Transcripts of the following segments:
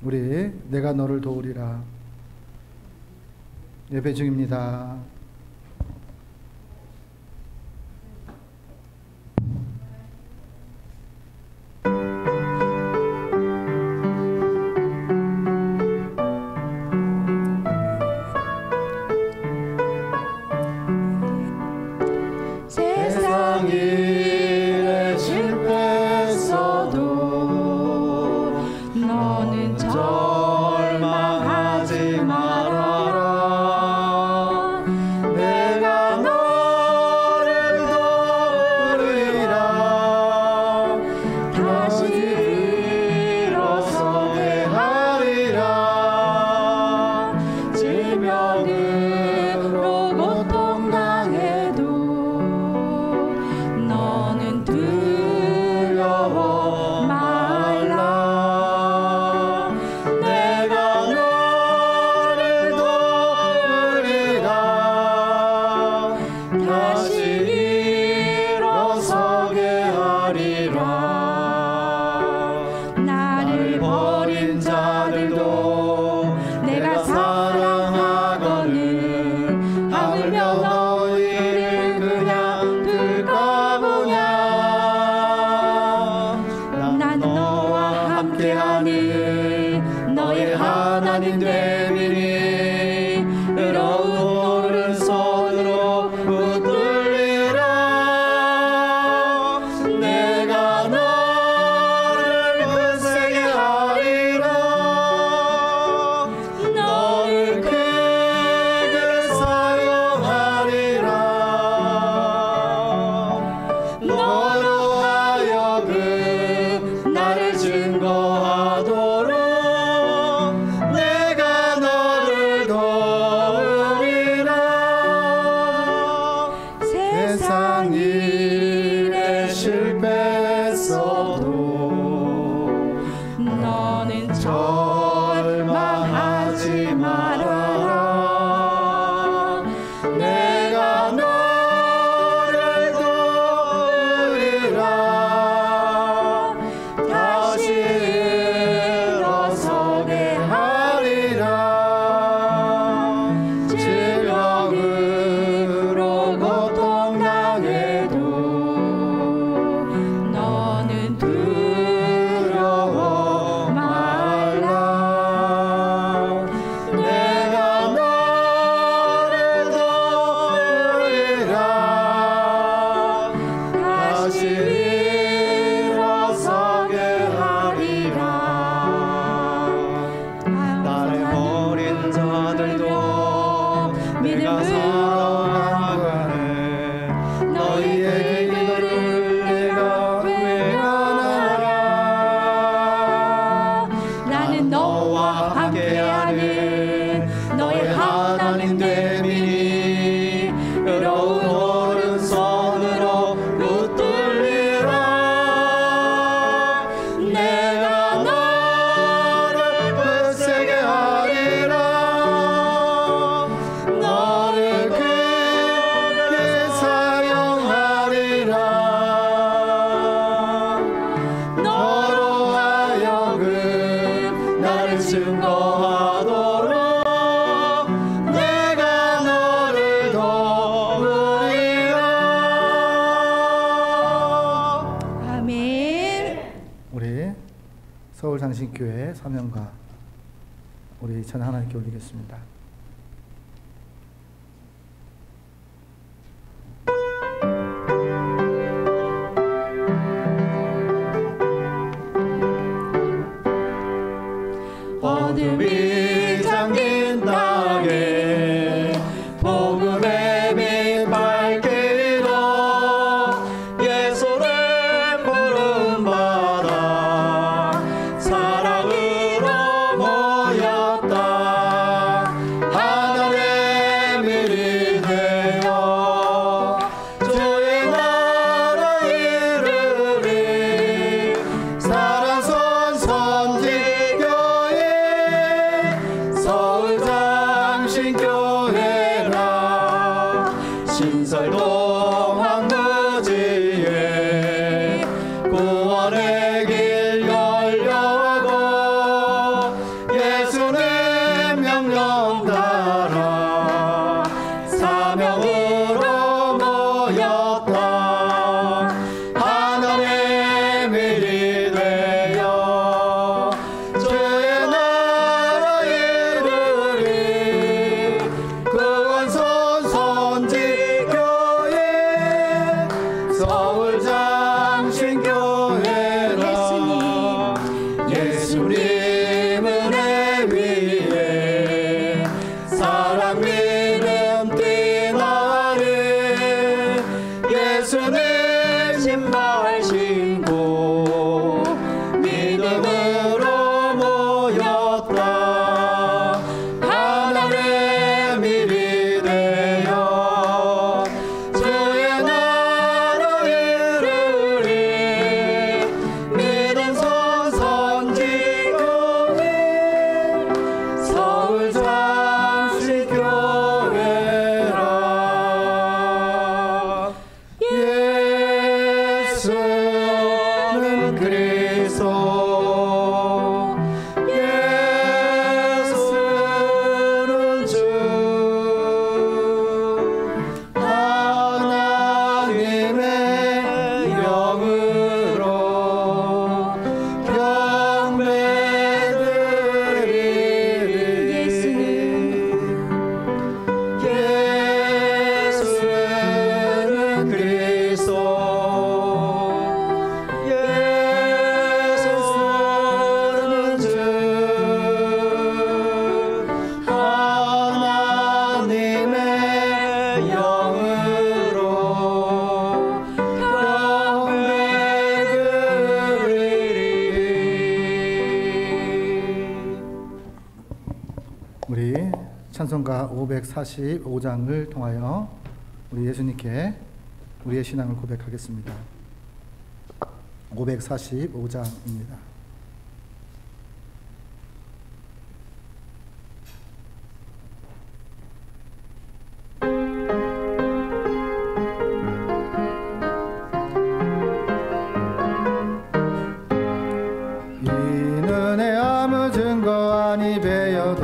우리 내가 너를 도우리라 예배 중입니다. 서울장신교회 사명가 우리 전 하나님께 올리겠습니다. 어둠이 잠긴 땅에 복음의 빛 밝히고 예수를 부름받아 사랑으로 모였다. 하나님의 밀이 되어 주의 나라 이루리. 살아선 선지교회 우리 찬송가 545장을 통하여 우리 예수님께 우리의 신앙을 고백하겠습니다. 545장입니다. 이는의 아무 증거 아니 배여도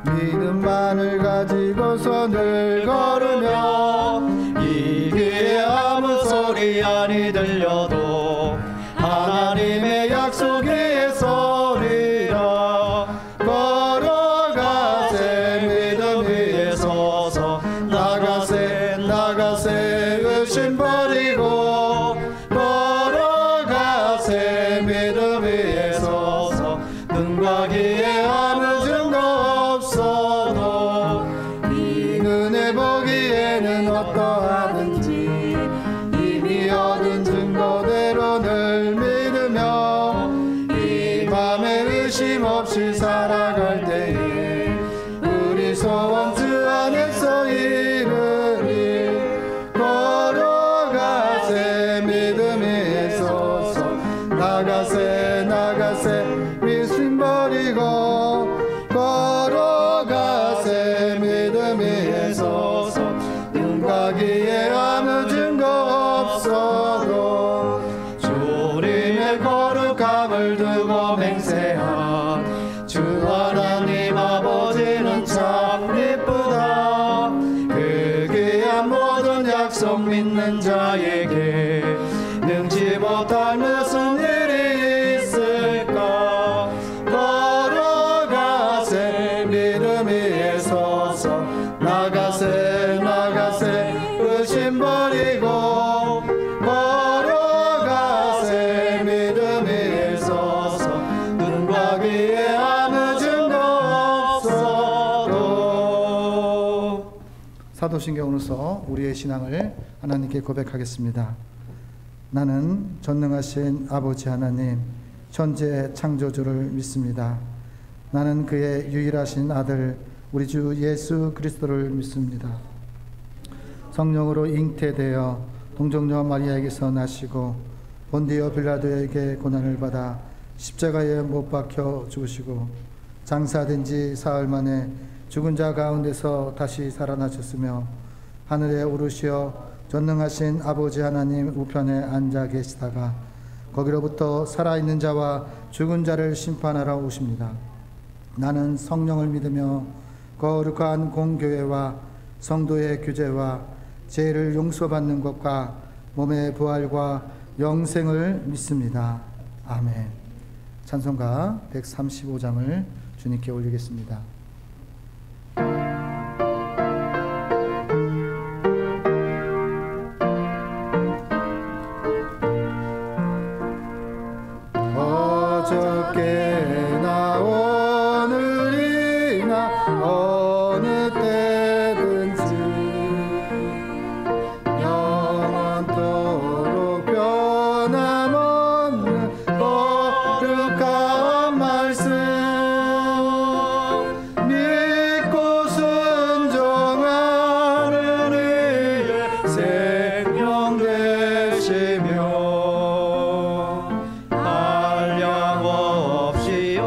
믿음만을 가지고서 늘 걸으며 이 귀에 아무 소리 아니 들려도 하나님의 약속 위에 서리라. 걸어가세 믿음 위에 서서 나가세 나가세 의심 버리고 걸어가세 믿음 위에 서서 눈과 귀에 아무 증거 없어도 이 은혜 보기에는 어떠하든지 이미 얻은 증거대로 늘 믿으며 이 맘에 의심 없이 살아갈 때에 우리 소원 주 안에서 이루리. 걸어가세 믿음 위에 서서 나가세 나가세 의심 버리고 걸어가세 믿음 위에 서서 눈과 귀에 아무 증거 없어도 주님의 거룩함을 두고 맹세한 주 하나님 아버지는 참 이쁘다. 그 귀한 모든 약속 믿는 자에게 능치 못할 무슨 일이 있을까. 걸어가세 믿음 위에 서서 나가세 나가세 의심 버리고 걸어가세 믿음 위에 서서 눈과 귀에 아무 증거 없어도. 사도신경으로서 우리의 신앙을 하나님께 고백하겠습니다. 나는 전능하신 아버지 하나님 천지의 창조주를 믿습니다. 나는 그의 유일하신 아들 우리 주 예수 그리스도를 믿습니다. 성령으로 잉태되어 동정녀 마리아에게서 나시고 본디오 빌라도에게 고난을 받아 십자가에 못 박혀 죽으시고 장사된 지 사흘 만에 죽은 자 가운데서 다시 살아나셨으며 하늘에 오르시어 전능하신 아버지 하나님 우편에 앉아 계시다가 거기로부터 살아있는 자와 죽은 자를 심판하러 오십니다. 나는 성령을 믿으며 거룩한 공교회와 성도의 규제와 죄를 용서받는 것과 몸의 부활과 영생을 믿습니다. 아멘. 찬송가 135장을 주님께 올리겠습니다. 어저께나 오늘이나 어느 때든지 영원토록 변함없는 거룩한 말씀 믿고 순종하는 이의 생명 되시며 한량 없이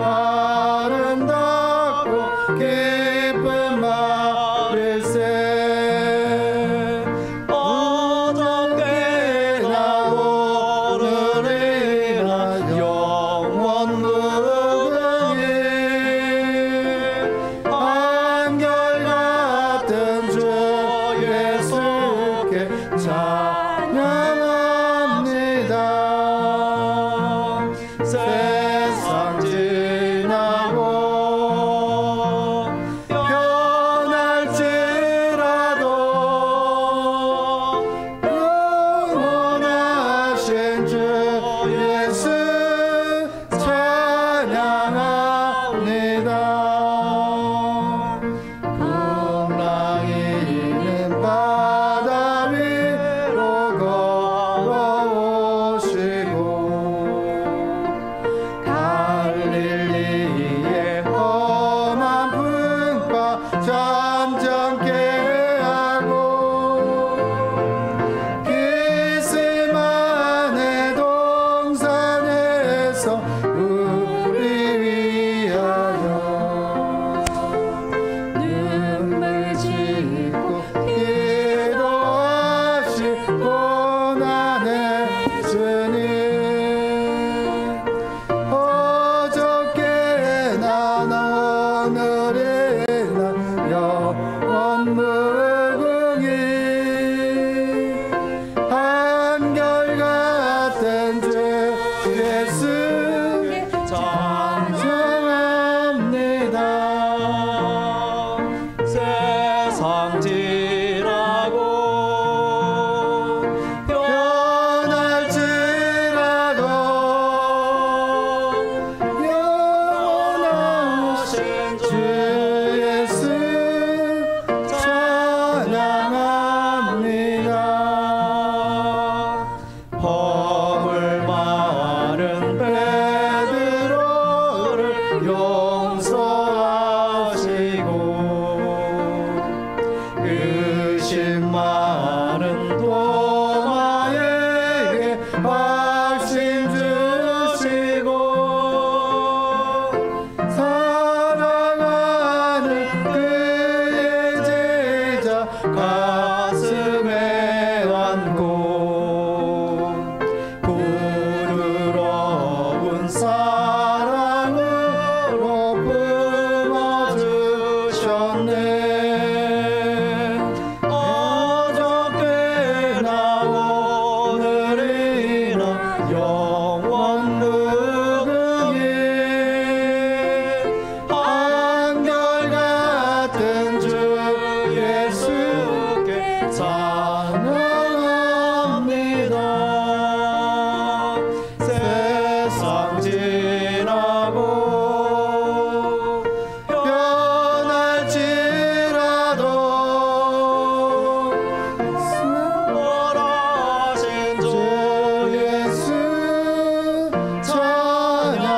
변하고 변할지라도 원하신 주 예수 찬양합니다.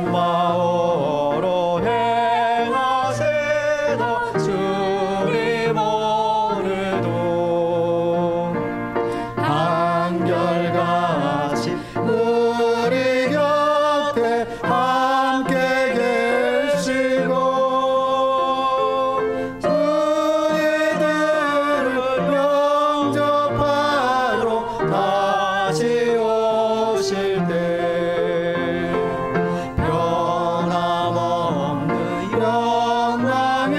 엠마오로 행하세다 주님 오늘도 한결같이 우리 곁에 함께 계시고 우리들을 영접하러 다시 오실 때 변함없는 영광의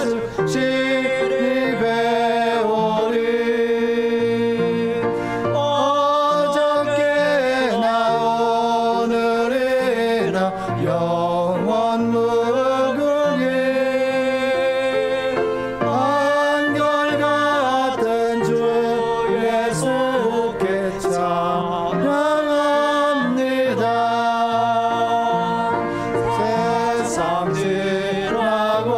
주 진입해오리. 어저께나 오늘이나 영원 무궁히 한결같은 주 예수께 찬양합니다. 세상 지나고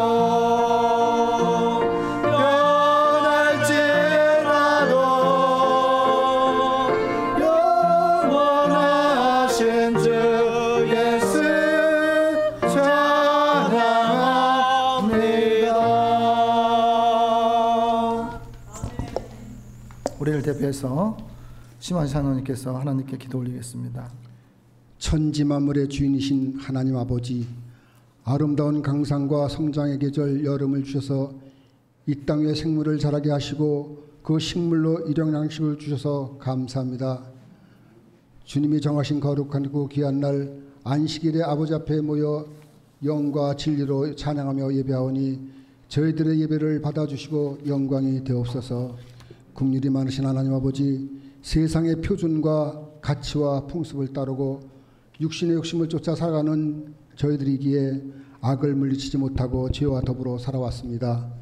변할지라도 영원하신 주 예수 찬양합니다. 우리를 대표해서 심한 장로님께서 하나님께 기도 올리겠습니다. 천지 만물의 주인이신 하나님 아버지, 아름다운 강산과 성장의 계절 여름을 주셔서 이 땅에 생물을 자라게 하시고 그 식물로 일용 양식을 주셔서 감사합니다. 주님이 정하신 거룩한 그 귀한 날 안식일에 아버지 앞에 모여 영과 진리로 찬양하며 예배하오니 저희들의 예배를 받아주시고 영광이 되옵소서. 긍휼이 많으신 하나님 아버지, 세상의 표준과 가치와 풍습을 따르고 육신의 욕심을 쫓아 살아가는 저희들이기에 악을 물리치지 못하고 죄와 더불어 살아왔습니다.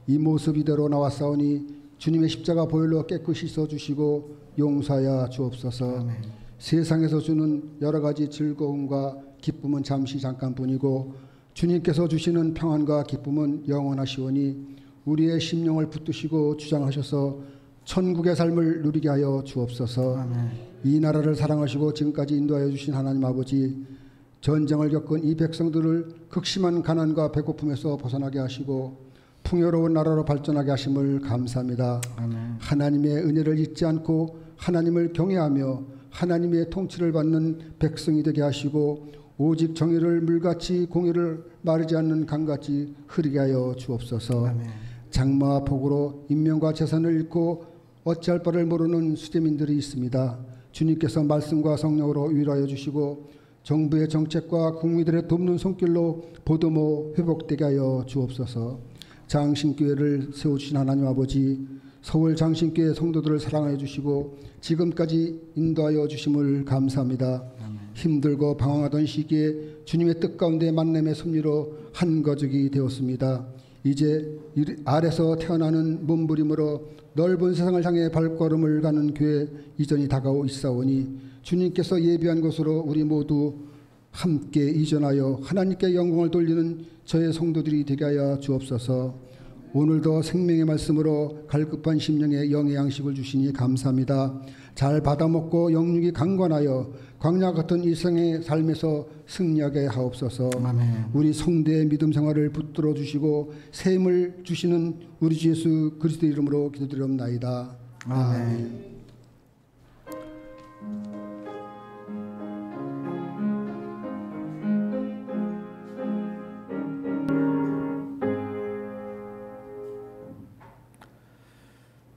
이 모습 이대로 나왔사오니 주님의 십자가 보혈로 깨끗이 씻어주시고 용서하여 주옵소서. 아멘. 세상에서 주는 여러 가지 즐거움과 기쁨은 잠시 잠깐뿐이고 주님께서 주시는 평안과 기쁨은 영원하시오니 우리의 심령을 붙드시고 주장하셔서 천국의 삶을 누리게 하여 주옵소서. 아멘. 이 나라를 사랑하시고 지금까지 인도하여 주신 하나님 아버지, 전쟁을 겪은 이 백성들을 극심한 가난과 배고픔에서 벗어나게 하시고 풍요로운 나라로 발전하게 하심을 감사합니다. 아멘. 하나님의 은혜를 잊지 않고 하나님을 경외하며 하나님의 통치를 받는 백성이 되게 하시고 오직 정의를 물같이 공의를 마르지 않는 강같이 흐르게 하여 주옵소서. 아멘. 장마와 폭우로 인명과 재산을 잃고 어찌할 바를 모르는 수재민들이 있습니다. 주님께서 말씀과 성령으로 위로하여 주시고 정부의 정책과 국민들의 돕는 손길로 보듬어 회복되게 하여 주옵소서. 장신교회를 세워주신 하나님 아버지, 서울 장신교회 성도들을 사랑하여 주시고 지금까지 인도하여 주심을 감사합니다. 힘들고 방황하던 시기에 주님의 뜻 가운데 만남의 섭리로 한 가족이 되었습니다. 이제 아래서 태어나는 몸부림으로 넓은 세상을 향해 발걸음을 가는 교회 이전이 다가오 있사오니 주님께서 예비한 곳으로 우리 모두 함께 이전하여 하나님께 영광을 돌리는 저의 성도들이 되게 하여 주옵소서. 오늘도 생명의 말씀으로 갈급한 심령에 영의 양식을 주시니 감사합니다. 잘 받아먹고 영육이 강건하여 광야 같은 일생의 삶에서 승리하게 하옵소서. 아멘. 우리 성도의 믿음 생활을 붙들어 주시고 샘을 주시는 우리 주 예수 그리스도 이름으로 기도드리옵나이다. 아멘.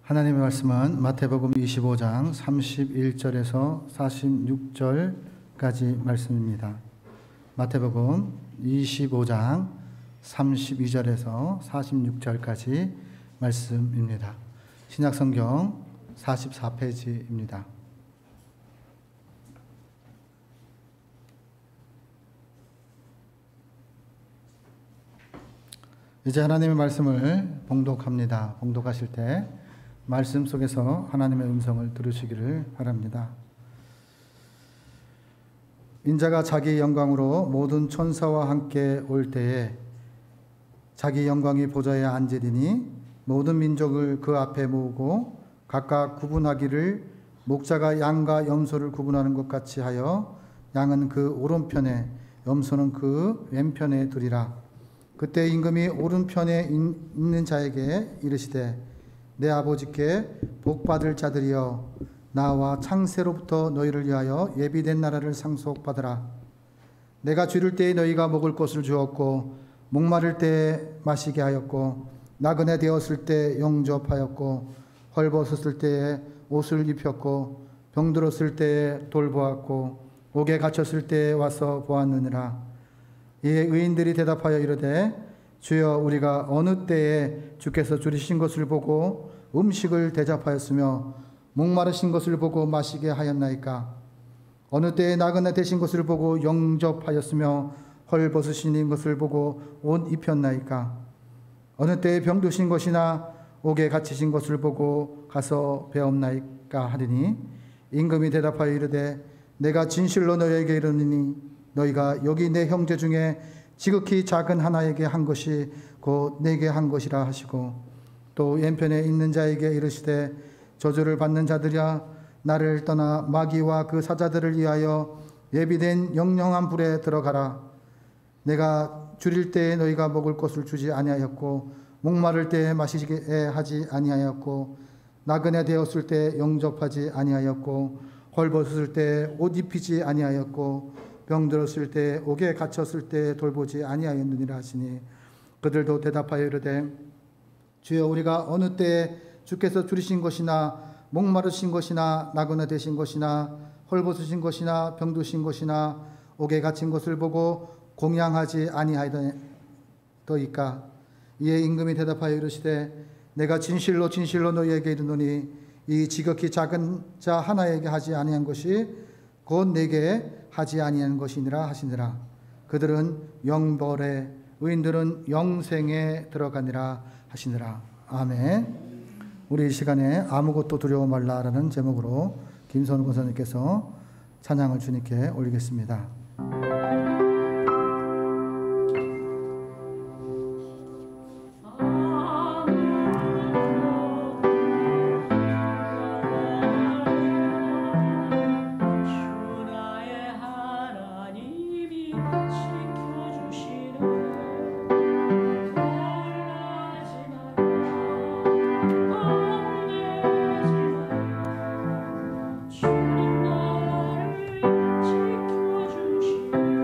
하나님의 말씀은 마태복음 25장 31절에서 46절까지 말씀입니다. 마태복음 25장 32절에서 46절까지 말씀입니다. 신약성경 44페이지입니다. 이제 하나님의 말씀을 봉독합니다. 봉독하실 때 말씀 속에서 하나님의 음성을 들으시기를 바랍니다. 인자가 자기 영광으로 모든 천사와 함께 올 때에 자기 영광이 보좌에 앉으리니 모든 민족을 그 앞에 모으고 각각 구분하기를 목자가 양과 염소를 구분하는 것 같이 하여 양은 그 오른편에 염소는 그 왼편에 두리라. 그때 임금이 오른편에 있는 자에게 이르시되 내 아버지께 복받을 자들이여 나와 창세로부터 너희를 위하여 예비된 나라를 상속받으라. 내가 줄일 때에 너희가 먹을 것을 주었고 목마를 때에 마시게 하였고 나그네 되었을 때 영접하였고 헐벗었을 때에 옷을 입혔고 병들었을 때에 돌보았고 옥에 갇혔을 때에 와서 보았느니라. 이에 의인들이 대답하여 이르되 주여 우리가 어느 때에 주께서 줄이신 것을 보고 음식을 대접하였으며 목마르신 것을 보고 마시게 하였나이까? 어느 때에 나그네 되신 것을 보고 영접하였으며 헐벗으신 것을 보고 옷 입혔나이까? 어느 때에 병드신 것이나 옥에 갇히신 것을 보고 가서 배옵나이까 하리니 임금이 대답하여 이르되 내가 진실로 너희에게 이르노니 너희가 여기 내 형제 중에 지극히 작은 하나에게 한 것이 곧 내게 한 것이라 하시고 또 왼편에 있는 자에게 이르시되 저주를 받는 자들이야 나를 떠나 마귀와 그 사자들을 위하여 예비된 영영한 불에 들어가라. 내가 줄일 때에 너희가 먹을 것을 주지 아니하였고 목마를 때에 마시게 하지 아니하였고 나그네 되었을 때 영접하지 아니하였고 헐벗었을 때 옷 입히지 아니하였고 병들었을 때 옥에 갇혔을 때 돌보지 아니하였느니라 하시니 그들도 대답하여 이르되 주여 우리가 어느 때에 주께서 줄이신 것이나 목마르신 것이나 나그네 되신 것이나 헐벗으신 것이나 병드신 것이나 옥에 갇힌 것을 보고 공양하지 아니하였더이까? 이에 임금이 대답하여 이르시되 내가 진실로 진실로 너희에게 이르노니 이 지극히 작은 자 하나에게 하지 아니한 것이 곧 내게 하지 아니한 것이니라 하시니라. 그들은 영벌에 의인들은 영생에 들어가니라 하시니라. 아멘. 우리 이 시간에 아무것도 두려워 말라라는 제목으로 김선우 권사님께서 찬양을 주님께 올리겠습니다. 주님 나를 지켜주시네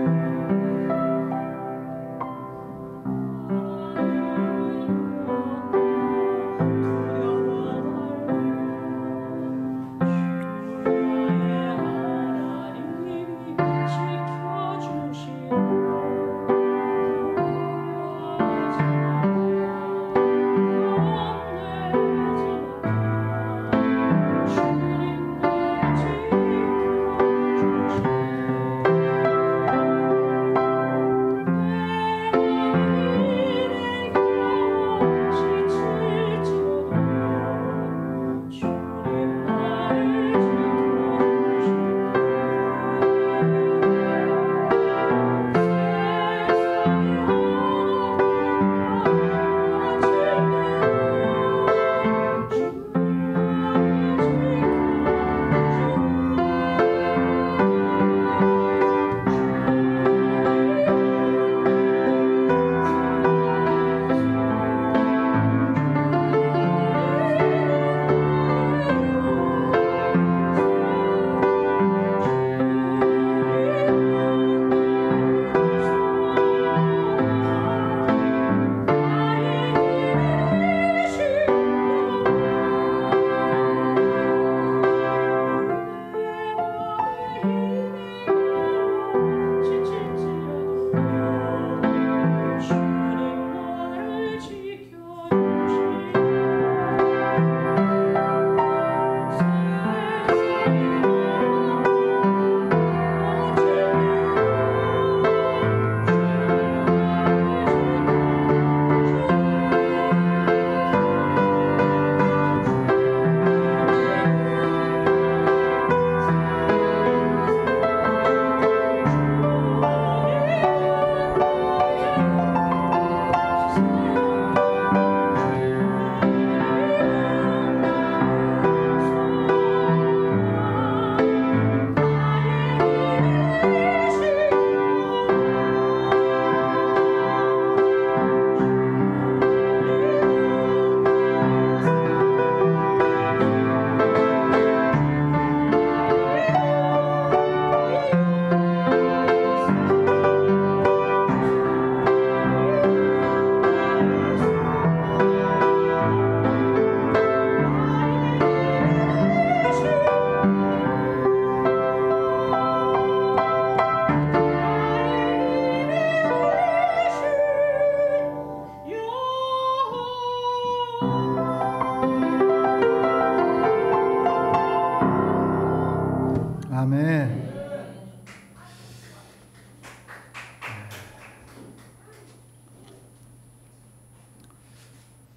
아멘.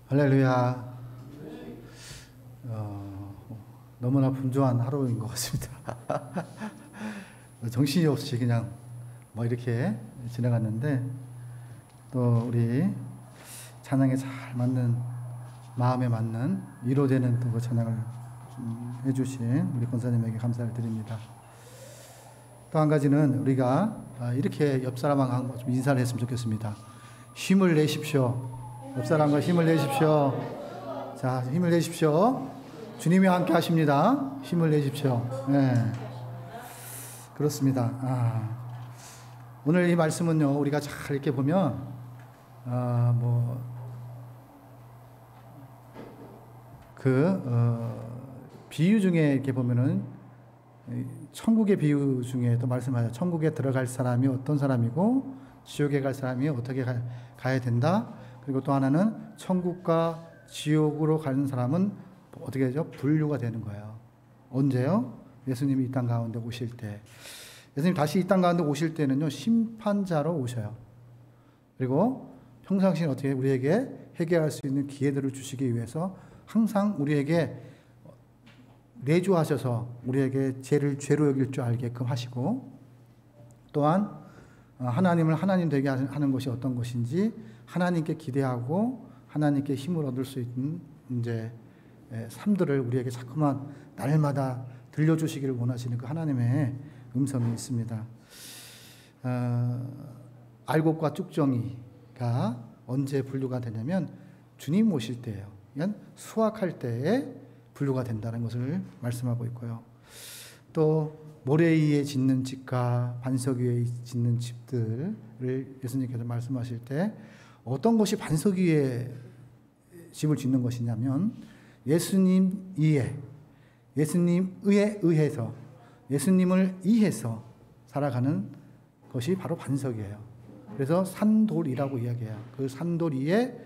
할렐루야. 너무나 분주한 하루인 것 같습니다. 정신이 없이 그냥 뭐 이렇게 지나갔는데, 또 우리 찬양에 잘 맞는, 마음에 맞는 위로되는 또 그 찬양을 해주신 우리 권사님에게 감사를 드립니다. 또 한 가지는 우리가 이렇게 옆 사람하고 좀 인사를 했으면 좋겠습니다. 힘을 내십시오. 옆 사람과 힘을 내십시오. 자, 힘을 내십시오. 주님이 함께 하십니다. 힘을 내십시오. 네. 그렇습니다. 오늘 이 말씀은요, 우리가 잘 이렇게 보면, 비유 중에 이렇게 보면은, 천국의 비유 중에 또 말씀하죠. 천국에 들어갈 사람이 어떤 사람이고, 지옥에 갈 사람이 어떻게 가야 된다. 그리고 또 하나는 천국과 지옥으로 가는 사람은 어떻게 되죠? 분류가 되는 거예요. 언제요? 예수님이 이 땅 가운데 오실 때. 예수님 다시 이 땅 가운데 오실 때는요, 심판자로 오셔요. 그리고 평상시에 어떻게 우리에게 해결할 수 있는 기회들을 주시기 위해서 항상 우리에게 내주하셔서 우리에게 죄를 죄로 여길 줄 알게끔 하시고, 또한 하나님을 하나님 되게 하는 것이 어떤 것인지 하나님께 기대하고 하나님께 힘을 얻을 수 있는 이제 삶들을 우리에게 자꾸만 날마다 들려주시기를 원하시는 그 하나님의 음성이 있습니다. 알곡과 쭉정이가 언제 분류가 되냐면 주님 오실 때예요. 그러니까 수확할 때에 분류가 된다는 것을 말씀하고 있고요. 또 모래 위에 짓는 집과 반석 위에 짓는 집들을 예수님께서 말씀하실 때 어떤 것이 반석 위에 집을 짓는 것이냐면 예수님 위에, 예수님에 의해서, 예수님을 이해해서 살아가는 것이 바로 반석이에요. 그래서 산돌이라고 이야기해요. 그 산돌 위에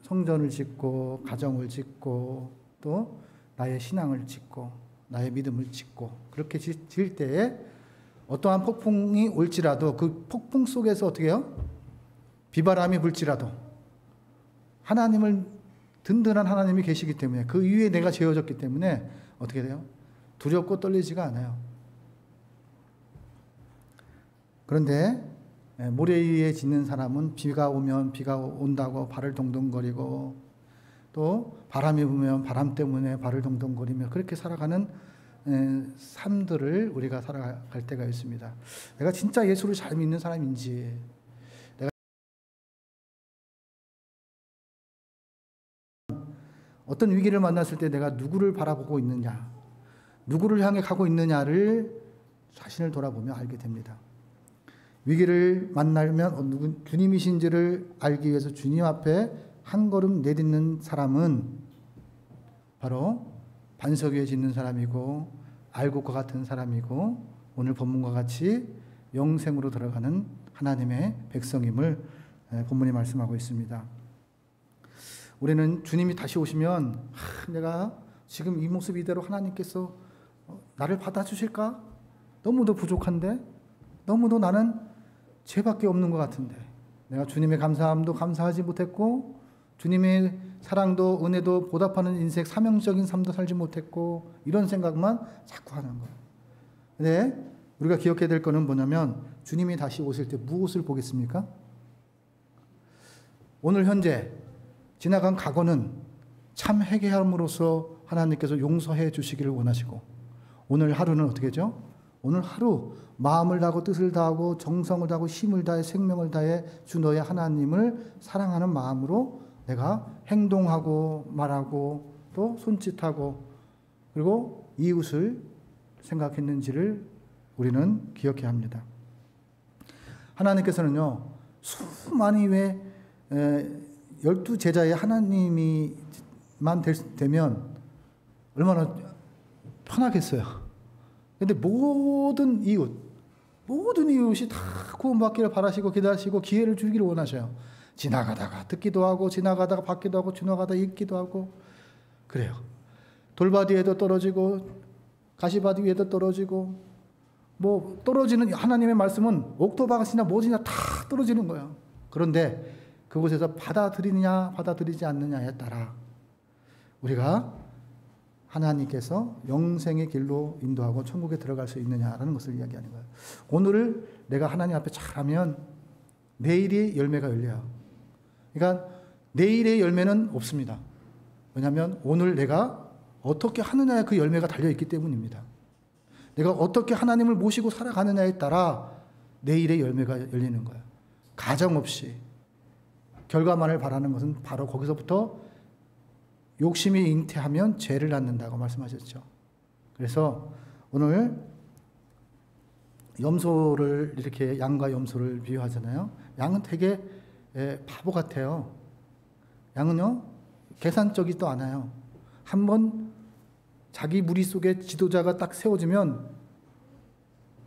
성전을 짓고 가정을 짓고 또 나의 신앙을 짓고 나의 믿음을 짓고 그렇게 지을 때에 어떠한 폭풍이 올지라도 그 폭풍 속에서 어떻게 해요? 비바람이 불지라도 하나님을 든든한 하나님이 계시기 때문에 그 위에 내가 지어졌기 때문에 어떻게 돼요? 두렵고 떨리지가 않아요. 그런데 모래 위에 짓는 사람은 비가 오면 비가 온다고 발을 동동거리고 또 바람이 불면 바람 때문에 발을 동동거리며 그렇게 살아가는 삶들을 우리가 살아갈 때가 있습니다. 내가 진짜 예수를 잘 믿는 사람인지, 내가 어떤 위기를 만났을 때 내가 누구를 바라보고 있느냐, 누구를 향해 가고 있느냐를 자신을 돌아보며 알게 됩니다. 위기를 만나면 주님이신지를 알기 위해서 주님 앞에 한 걸음 내딛는 사람은 바로 반석 위에 짓는 사람이고 알곡과 같은 사람이고 오늘 본문과 같이 영생으로 들어가는 하나님의 백성임을 본문이 말씀하고 있습니다. 우리는 주님이 다시 오시면 내가 지금 이 모습 이대로 하나님께서 나를 받아주실까? 너무도 부족한데, 너무도 나는 죄밖에 없는 것 같은데, 내가 주님의 감사함도 감사하지 못했고 주님의 사랑도 은혜도 보답하는 인생, 사명적인 삶도 살지 못했고 이런 생각만 자꾸 하는 거예요. 근데 우리가 기억해야 될 거는 뭐냐면 주님이 다시 오실 때 무엇을 보겠습니까? 오늘 현재 지나간 과거는 참 회개함으로써 하나님께서 용서해 주시기를 원하시고, 오늘 하루는 어떻게 하죠? 오늘 하루 마음을 다하고 뜻을 다하고 정성을 다하고 힘을 다해 생명을 다해 주 너의 하나님을 사랑하는 마음으로 내가 행동하고 말하고 또 손짓하고 그리고 이웃을 생각했는지를 우리는 기억해야 합니다. 하나님께서는요, 수많이 12제자의 하나님이만 되면 얼마나 편하겠어요. 근데 모든 이웃이 다 구원받기를 바라시고 기다리시고 기회를 주기를 원하셔요. 지나가다가 듣기도 하고 지나가다가 받기도 하고 지나가다가 읽기도 하고 그래요. 돌바디에도 떨어지고 가시밭 위에도 떨어지고 뭐 떨어지는 하나님의 말씀은 옥토바가시나 뭐지나 다 떨어지는 거예요. 그런데 그곳에서 받아들이느냐 받아들이지 않느냐에 따라 우리가 하나님께서 영생의 길로 인도하고 천국에 들어갈 수 있느냐라는 것을 이야기하는 거예요. 오늘을 내가 하나님 앞에 잘하면 내일이 열매가 열려요. 그러니까 내일의 열매는 없습니다. 왜냐하면 오늘 내가 어떻게 하느냐에 그 열매가 달려있기 때문입니다. 내가 어떻게 하나님을 모시고 살아가느냐에 따라 내일의 열매가 열리는 거예요. 가정없이 결과만을 바라는 것은 바로 거기서부터 욕심이 잉태하면 죄를 낳는다고 말씀하셨죠. 그래서 오늘 염소를 이렇게 양과 염소를 비유하잖아요. 양은 되게 바보 같아요. 양은요 계산적이지도 않아요. 한번 자기 무리 속에 지도자가 딱 세워지면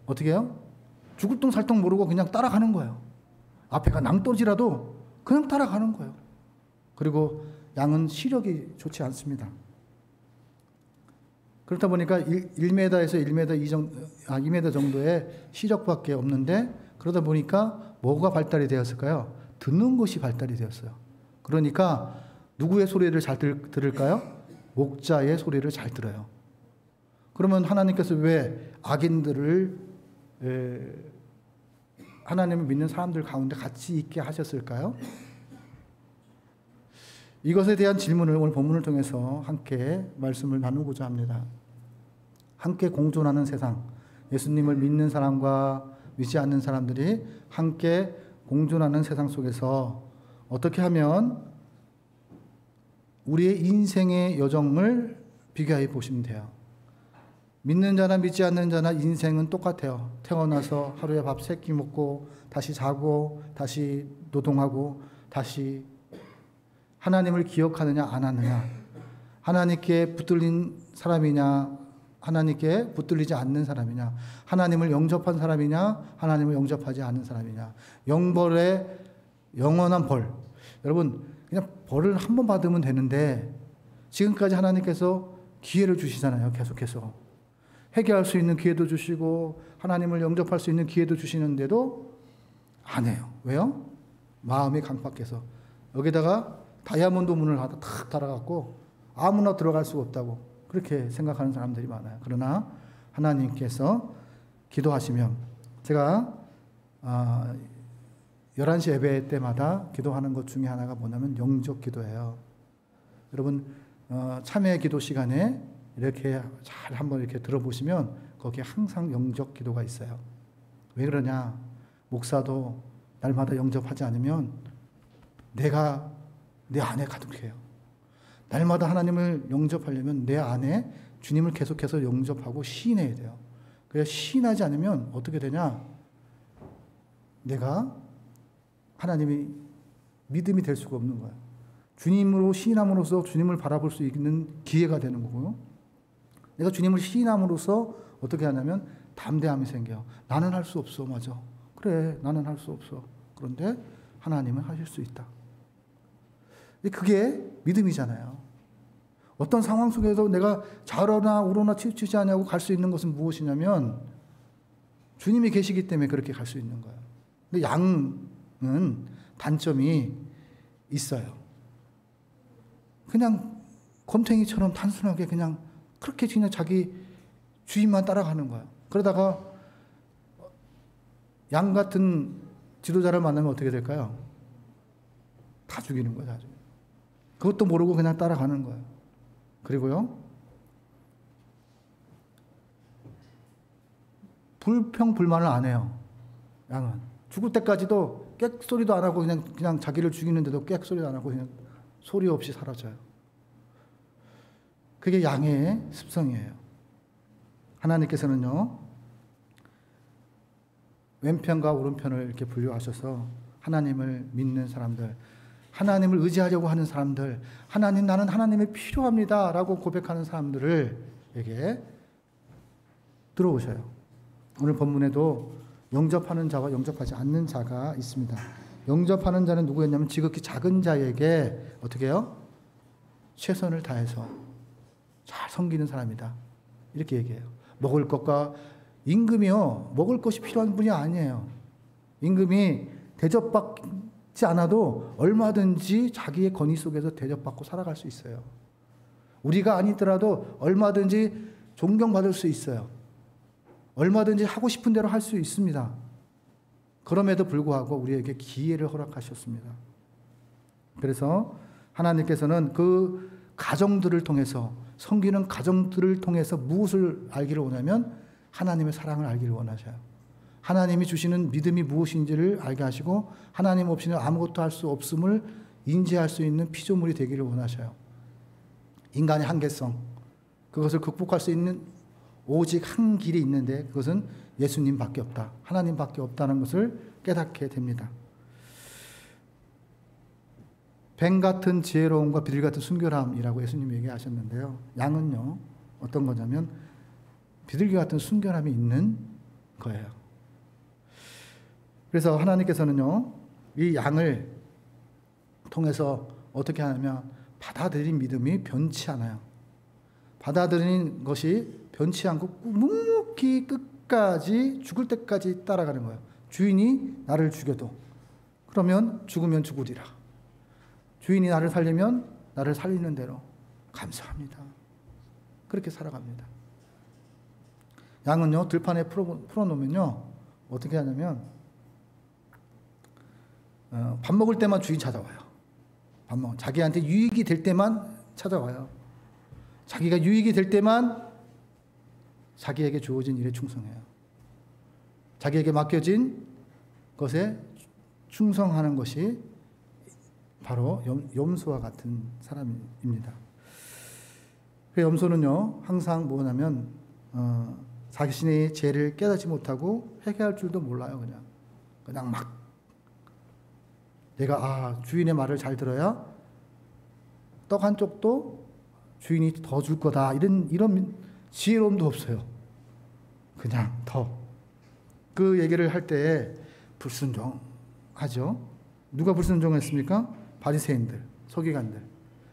어떻게 해요? 죽을 똥 살 똥 모르고 그냥 따라가는 거예요. 앞에가 낭떠러지라도 그냥 따라가는 거예요. 그리고 양은 시력이 좋지 않습니다. 그렇다 보니까 1m에서 2m 정도의 시력밖에 없는데 그러다 보니까 뭐가 발달이 되었을까요? 듣는 것이 발달이 되었어요. 그러니까 누구의 소리를 잘 들을까요? 목자의 소리를 잘 들어요. 그러면 하나님께서 왜 악인들을 하나님을 믿는 사람들 가운데 같이 있게 하셨을까요? 이것에 대한 질문을 오늘 본문을 통해서 함께 말씀을 나누고자 합니다. 함께 공존하는 세상, 예수님을 믿는 사람과 믿지 않는 사람들이 함께 공존하는 세상 속에서 어떻게 하면 우리의 인생의 여정을 비교해 보시면 돼요. 믿는 자나 믿지 않는 자나 인생은 똑같아요. 태어나서 하루에 밥 3끼 먹고 다시 자고 다시 노동하고 다시 하나님을 기억하느냐 안 하느냐, 하나님께 붙들린 사람이냐 하나님께 붙들리지 않는 사람이냐, 하나님을 영접한 사람이냐 하나님을 영접하지 않는 사람이냐, 영벌의 영원한 벌. 여러분 그냥 벌을 한 번 받으면 되는데 지금까지 하나님께서 기회를 주시잖아요. 계속해서 회개할 수 있는 기회도 주시고 하나님을 영접할 수 있는 기회도 주시는데도 안 해요. 왜요? 마음이 강팍해서. 여기다가 다이아몬드 문을 탁 달아갖고 아무나 들어갈 수가 없다고 그렇게 생각하는 사람들이 많아요. 그러나 하나님께서 기도하시면, 제가 11시 예배 때마다 기도하는 것 중에 하나가 뭐냐면 영적 기도예요. 여러분 참회 기도 시간에 이렇게 잘 한번 이렇게 들어보시면 거기에 항상 영적 기도가 있어요. 왜 그러냐? 목사도 날마다 영접하지 않으면 내가 내 안에 가득해요. 날마다 하나님을 영접하려면 내 안에 주님을 계속해서 영접하고 시인해야 돼요. 그래야 시인하지 않으면 어떻게 되냐? 내가 하나님이 믿음이 될 수가 없는 거예요. 주님으로 시인함으로써 주님을 바라볼 수 있는 기회가 되는 거고요. 내가 주님을 시인함으로써 어떻게 하냐면 담대함이 생겨요. 나는 할 수 없어. 맞아. 그래, 나는 할 수 없어. 그런데 하나님은 하실 수 있다. 그게 믿음이잖아요. 어떤 상황 속에서 내가 좌로나 우로나 치우치지 않냐고 갈 수 있는 것은 무엇이냐면 주님이 계시기 때문에 그렇게 갈 수 있는 거예요. 근데 양은 단점이 있어요. 그냥 곰탱이처럼 단순하게 그냥 그렇게 그냥 자기 주인만 따라가는 거예요. 그러다가 양 같은 지도자를 만나면 어떻게 될까요? 다 죽이는 거예요. 다 죽이는. 그것도 모르고 그냥 따라가는 거예요. 그리고요, 불평불만을 안 해요. 양은 죽을 때까지도 꽥소리도 안 하고 그냥 자기를 죽이는데도 꽥소리도 안 하고 그냥 소리 없이 사라져요. 그게 양의 습성이에요. 하나님께서는요, 왼편과 오른편을 이렇게 분류하셔서 하나님을 믿는 사람들, 하나님을 의지하려고 하는 사람들, 하나님 나는 하나님이 필요합니다 라고 고백하는 사람들을 들어오셔요. 오늘 본문에도 영접하는 자와 영접하지 않는 자가 있습니다. 영접하는 자는 누구였냐면 지극히 작은 자에게 어떻게 해요? 최선을 다해서 잘 섬기는 사람이다. 이렇게 얘기해요. 먹을 것과 임금이요. 먹을 것이 필요한 분이 아니에요. 임금이 대접받지 않아도 얼마든지 자기의 권위 속에서 대접받고 살아갈 수 있어요. 우리가 아니더라도 얼마든지 존경받을 수 있어요. 얼마든지 하고 싶은 대로 할 수 있습니다. 그럼에도 불구하고 우리에게 기회를 허락하셨습니다. 그래서 하나님께서는 그 가정들을 통해서, 섬기는 가정들을 통해서 무엇을 알기를 원하면 하나님의 사랑을 알기를 원하셔요. 하나님이 주시는 믿음이 무엇인지를 알게 하시고 하나님 없이는 아무것도 할 수 없음을 인지할 수 있는 피조물이 되기를 원하셔요. 인간의 한계성, 그것을 극복할 수 있는 오직 한 길이 있는데 그것은 예수님밖에 없다. 하나님밖에 없다는 것을 깨닫게 됩니다. 뱀 같은 지혜로움과 비둘기 같은 순결함이라고 예수님이 얘기하셨는데요. 양은요, 어떤 거냐면 비둘기 같은 순결함이 있는 거예요. 그래서 하나님께서는요, 이 양을 통해서 어떻게 하냐면 받아들인 믿음이 변치 않아요. 받아들인 것이 변치 않고 묵묵히 끝까지 죽을 때까지 따라가는 거예요. 주인이 나를 죽여도 그러면 죽으면 죽으리라. 주인이 나를 살리면 나를 살리는 대로 감사합니다. 그렇게 살아갑니다. 양은요, 들판에 풀어놓으면요, 어떻게 하냐면 밥 먹을 때만 주인 찾아와요. 자기한테 유익이 될 때만 찾아와요. 자기가 유익이 될 때만 자기에게 주어진 일에 충성해요. 자기에게 맡겨진 것에 충성하는 것이 바로 염소와 같은 사람입니다. 그 염소는요, 항상 뭐냐면 자신의 죄를 깨닫지 못하고 회개할 줄도 몰라요. 그냥 막 내가 주인의 말을 잘 들어야 떡 한 쪽도 주인이 더 줄 거다, 이런 지혜로움도 없어요. 그냥 그 얘기를 할 때 불순종하죠. 누가 불순종했습니까? 바리새인들, 서기관들.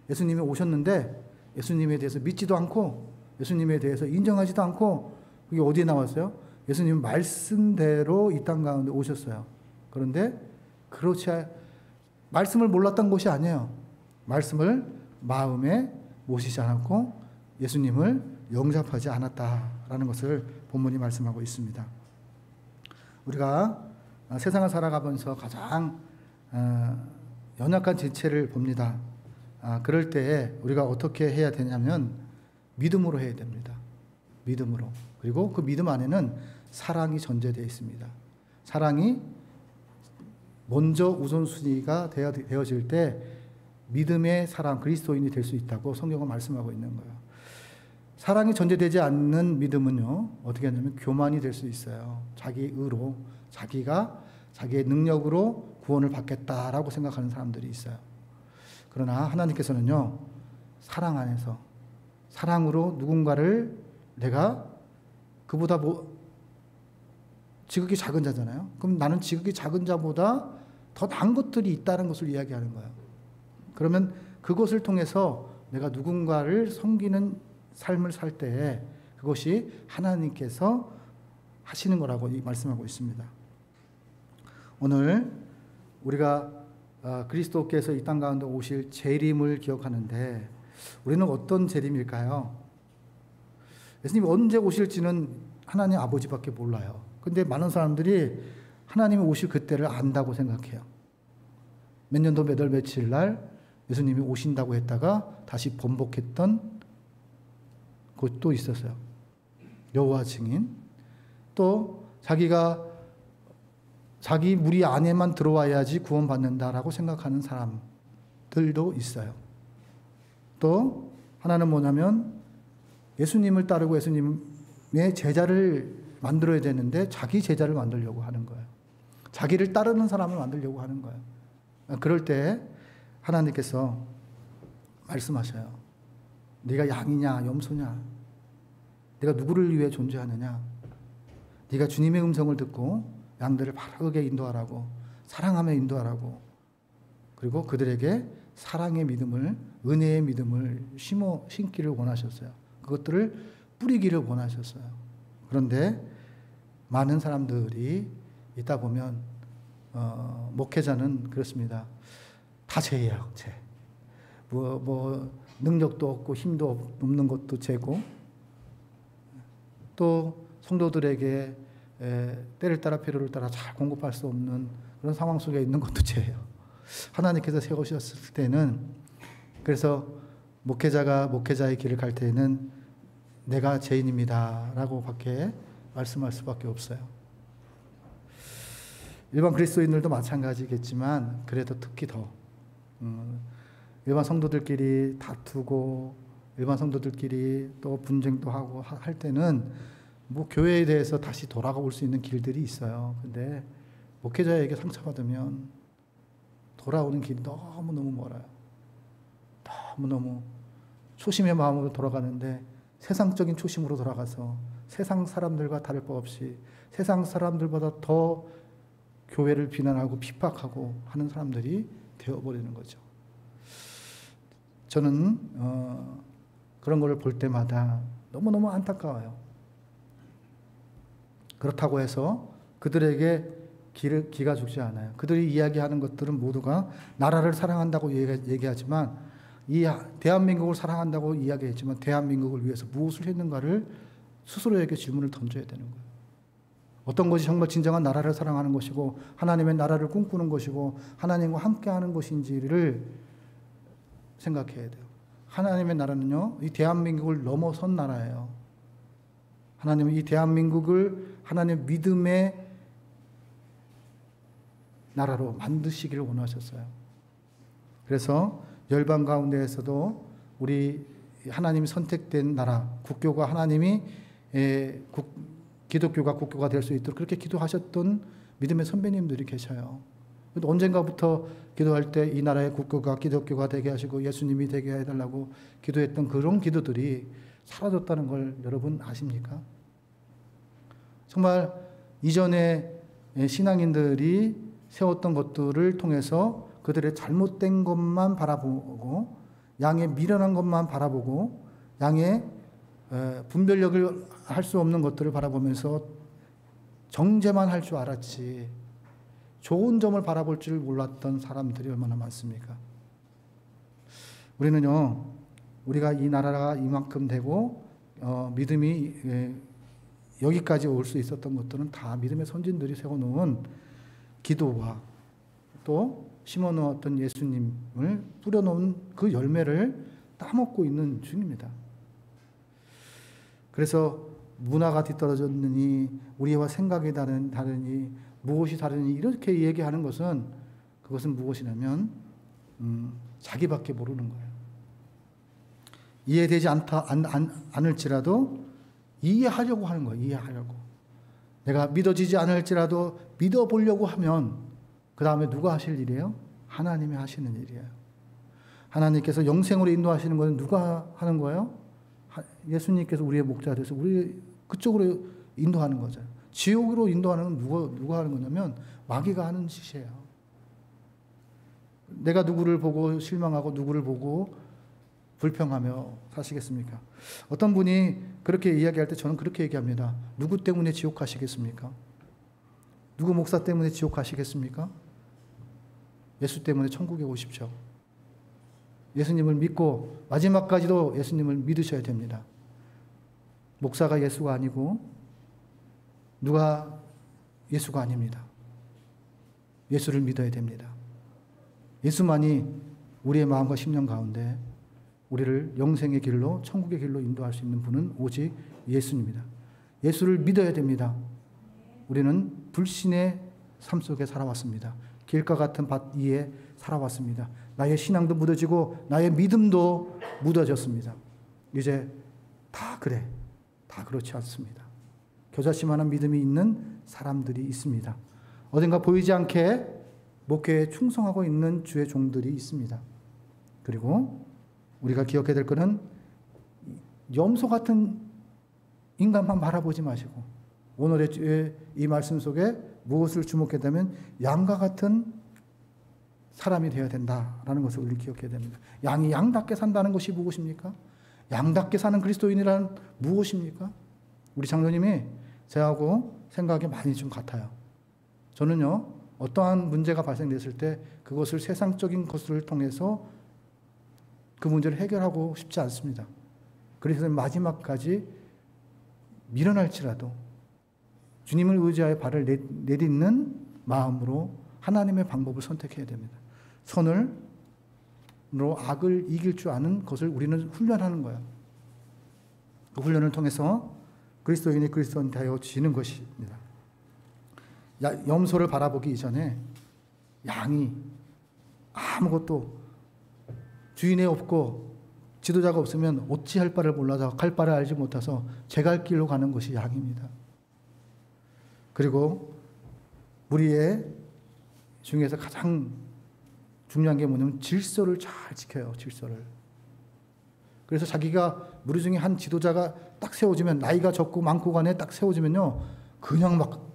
예수님이 오셨는데 예수님에 대해서 믿지도 않고 예수님에 대해서 인정하지도 않고, 그게 어디에 나왔어요? 예수님 말씀대로 이 땅 가운데 오셨어요. 그런데 말씀을 몰랐던 것이 아니에요. 말씀을 마음에 모시지 않았고 예수님을 영접하지 않았다라는 것을 본문이 말씀하고 있습니다. 우리가 세상을 살아가면서 가장 연약한 지체를 봅니다. 그럴 때 우리가 어떻게 해야 되냐면 믿음으로 해야 됩니다. 믿음으로. 그리고 그 믿음 안에는 사랑이 전제되어 있습니다. 사랑이 먼저 우선순위가 되어질 때 믿음의 사람, 그리스도인이 될 수 있다고 성경은 말씀하고 있는 거예요. 사랑이 전제되지 않는 믿음은요, 어떻게 하냐면 교만이 될 수 있어요. 자기 의로, 자기가 자기의 능력으로 구원을 받겠다라고 생각하는 사람들이 있어요. 그러나 하나님께서는요, 사랑 안에서, 사랑으로 누군가를 내가 그보다 지극히 작은 자잖아요. 그럼 나는 지극히 작은 자보다 더 나은 것들이 있다는 것을 이야기하는 거예요. 그러면 그것을 통해서 내가 누군가를 섬기는 삶을 살 때에 그것이 하나님께서 하시는 거라고 말씀하고 있습니다. 오늘 우리가 그리스도께서 이 땅 가운데 오실 재림을 기억하는데 우리는 어떤 재림일까요? 예수님이 언제 오실지는 하나님 아버지밖에 몰라요. 근데 많은 사람들이 하나님이 오실 그때를 안다고 생각해요. 몇 년도 몇 월 며칠 날 예수님이 오신다고 했다가 다시 번복했던 곳도 있었어요. 여호와 증인. 또 자기가 자기 무리 안에만 들어와야지 구원받는다라고 생각하는 사람들도 있어요. 또 하나는 뭐냐면 예수님을 따르고 예수님의 제자를 만들어야 되는데 자기 제자를 만들려고 하는 거예요. 자기를 따르는 사람을 만들려고 하는 거예요. 그럴 때 하나님께서 말씀하셔요. 네가 양이냐 염소냐? 네가 누구를 위해 존재하느냐? 네가 주님의 음성을 듣고 양들을 바르게 인도하라고, 사랑하며 인도하라고, 그리고 그들에게 사랑의 믿음을, 은혜의 믿음을 심기를 원하셨어요. 그것들을 뿌리기를 원하셨어요. 그런데 많은 사람들이 있다 보면 목회자는 그렇습니다. 다 죄예요, 죄. 뭐 능력도 없고 힘도 없는 것도 죄고, 또 성도들에게 때를 따라 필요를 따라 잘 공급할 수 없는 그런 상황 속에 있는 것도 죄예요. 하나님께서 세우셨을 때는, 그래서 목회자가 목회자의 길을 갈 때에는 내가 죄인입니다 라고 밖에 말씀할 수밖에 없어요. 일반 그리스도인들도 마찬가지겠지만 그래도 특히 더 일반 성도들끼리 다투고 일반 성도들끼리 또 분쟁도 하고 할 때는 뭐 교회에 대해서 다시 돌아올 수 있는 길들이 있어요. 근데 목회자에게 상처받으면 돌아오는 길이 너무너무 멀어요. 너무너무 초심의 마음으로 돌아가는데 세상적인 초심으로 돌아가서 세상 사람들과 다를 바 없이 세상 사람들보다 더 교회를 비난하고 핍박하고 하는 사람들이 되어버리는 거죠. 저는 그런 것을 볼 때마다 너무너무 안타까워요. 그렇다고 해서 그들에게 기가 죽지 않아요. 그들이 이야기하는 것들은 모두가 나라를 사랑한다고 얘기하지만, 이 대한민국을 사랑한다고 이야기했지만 대한민국을 위해서 무엇을 했는가를 스스로에게 질문을 던져야 되는 거예요. 어떤 것이 정말 진정한 나라를 사랑하는 것이고 하나님의 나라를 꿈꾸는 것이고 하나님과 함께하는 것인지를 생각해야 돼요. 하나님의 나라는요, 이 대한민국을 넘어선 나라예요. 하나님은 이 대한민국을 하나님의 믿음의 나라로 만드시기를 원하셨어요. 그래서 열방 가운데에서도 우리 하나님이 선택된 나라, 국교가 하나님이 기독교가 국교가 될 수 있도록 그렇게 기도하셨던 믿음의 선배님들이 계셔요. 언젠가부터 기도할 때 이 나라의 국교가 기독교가 되게 하시고 예수님이 되게 해달라고 기도했던 그런 기도들이 사라졌다는 걸 여러분 아십니까? 정말 이전에 신앙인들이 세웠던 것들을 통해서 그들의 잘못된 것만 바라보고 양의 미련한 것만 바라보고 양의 분별력을 할 수 없는 것들을 바라보면서 정죄만 할 줄 알았지 좋은 점을 바라볼 줄 몰랐던 사람들이 얼마나 많습니까? 우리는요, 우리가 이 나라가 이만큼 되고 믿음이 여기까지 올 수 있었던 것들은 다 믿음의 선진들이 세워놓은 기도와 또 심어놓았던 예수님을 뿌려놓은 그 열매를 따먹고 있는 중입니다. 그래서 문화가 뒤떨어졌느니 우리와 생각이 다르니 무엇이 다르니 이렇게 얘기하는 것은 그것은 무엇이냐면 자기밖에 모르는 거예요. 이해되지 않을지라도 이해하려고 하는 거예요. 이해하려고. 내가 믿어지지 않을지라도 믿어보려고 하면 그 다음에 누가 하실 일이에요? 하나님이 하시는 일이에요. 하나님께서 영생으로 인도하시는 것은 누가 하는 거예요? 예수님께서 우리의 목자 돼서 우리 그쪽으로 인도하는 거죠. 지옥으로 인도하는 건 누가 하는 거냐면 마귀가 하는 짓이에요. 내가 누구를 보고 실망하고 누구를 보고 불평하며 사시겠습니까? 어떤 분이 그렇게 이야기할 때 저는 그렇게 얘기합니다. 누구 때문에 지옥 가시겠습니까? 누구 목사 때문에 지옥 가시겠습니까? 예수 때문에 천국에 오십시오. 예수님을 믿고 마지막까지도 예수님을 믿으셔야 됩니다. 목사가 예수가 아니고 누가 예수가 아닙니다. 예수를 믿어야 됩니다. 예수만이 우리의 마음과 심령 가운데 우리를 영생의 길로 천국의 길로 인도할 수 있는 분은 오직 예수님입니다. 예수를 믿어야 됩니다. 우리는 불신의 삶 속에 살아왔습니다. 길과 같은 밭 위에 살아왔습니다. 나의 신앙도 묻어지고 나의 믿음도 묻어졌습니다. 이제 다 그래. 다 그렇지 않습니다. 겨자씨만한 믿음이 있는 사람들이 있습니다. 어딘가 보이지 않게 목회에 충성하고 있는 주의 종들이 있습니다. 그리고 우리가 기억해야 될 것은 염소 같은 인간만 바라보지 마시고 오늘의 이 말씀 속에 무엇을 주목했다면 양과 같은 사람이 되어야 된다라는 것을 우리 기억해야 됩니다. 양이 양답게 산다는 것이 무엇입니까? 양답게 사는 그리스도인이란 무엇입니까? 우리 장로님이 저하고 생각이 많이 좀 같아요. 저는요, 어떠한 문제가 발생됐을 때 그것을 세상적인 것을 통해서 그 문제를 해결하고 싶지 않습니다. 그래서 마지막까지 밀어날지라도 주님을 의지하여 발을 내딛는 마음으로 하나님의 방법을 선택해야 됩니다. 선으로 악을 이길 줄 아는 것을 우리는 훈련하는 거예요. 그 훈련을 통해서 그리스도인이 그리스도인 되어지는 것입니다. 염소를 바라보기 이전에 양이 아무것도 주인이 없고 지도자가 없으면 어찌할 바를 몰라서 갈 바를 알지 못해서 제 갈 길로 가는 것이 양입니다. 그리고 무리의 중에서 가장 중요한 게 뭐냐면 질서를 잘 지켜요. 질서를. 그래서 자기가 무리 중에 한 지도자가 딱 세워지면 나이가 적고 많고 간에 딱 세워지면요 그냥 막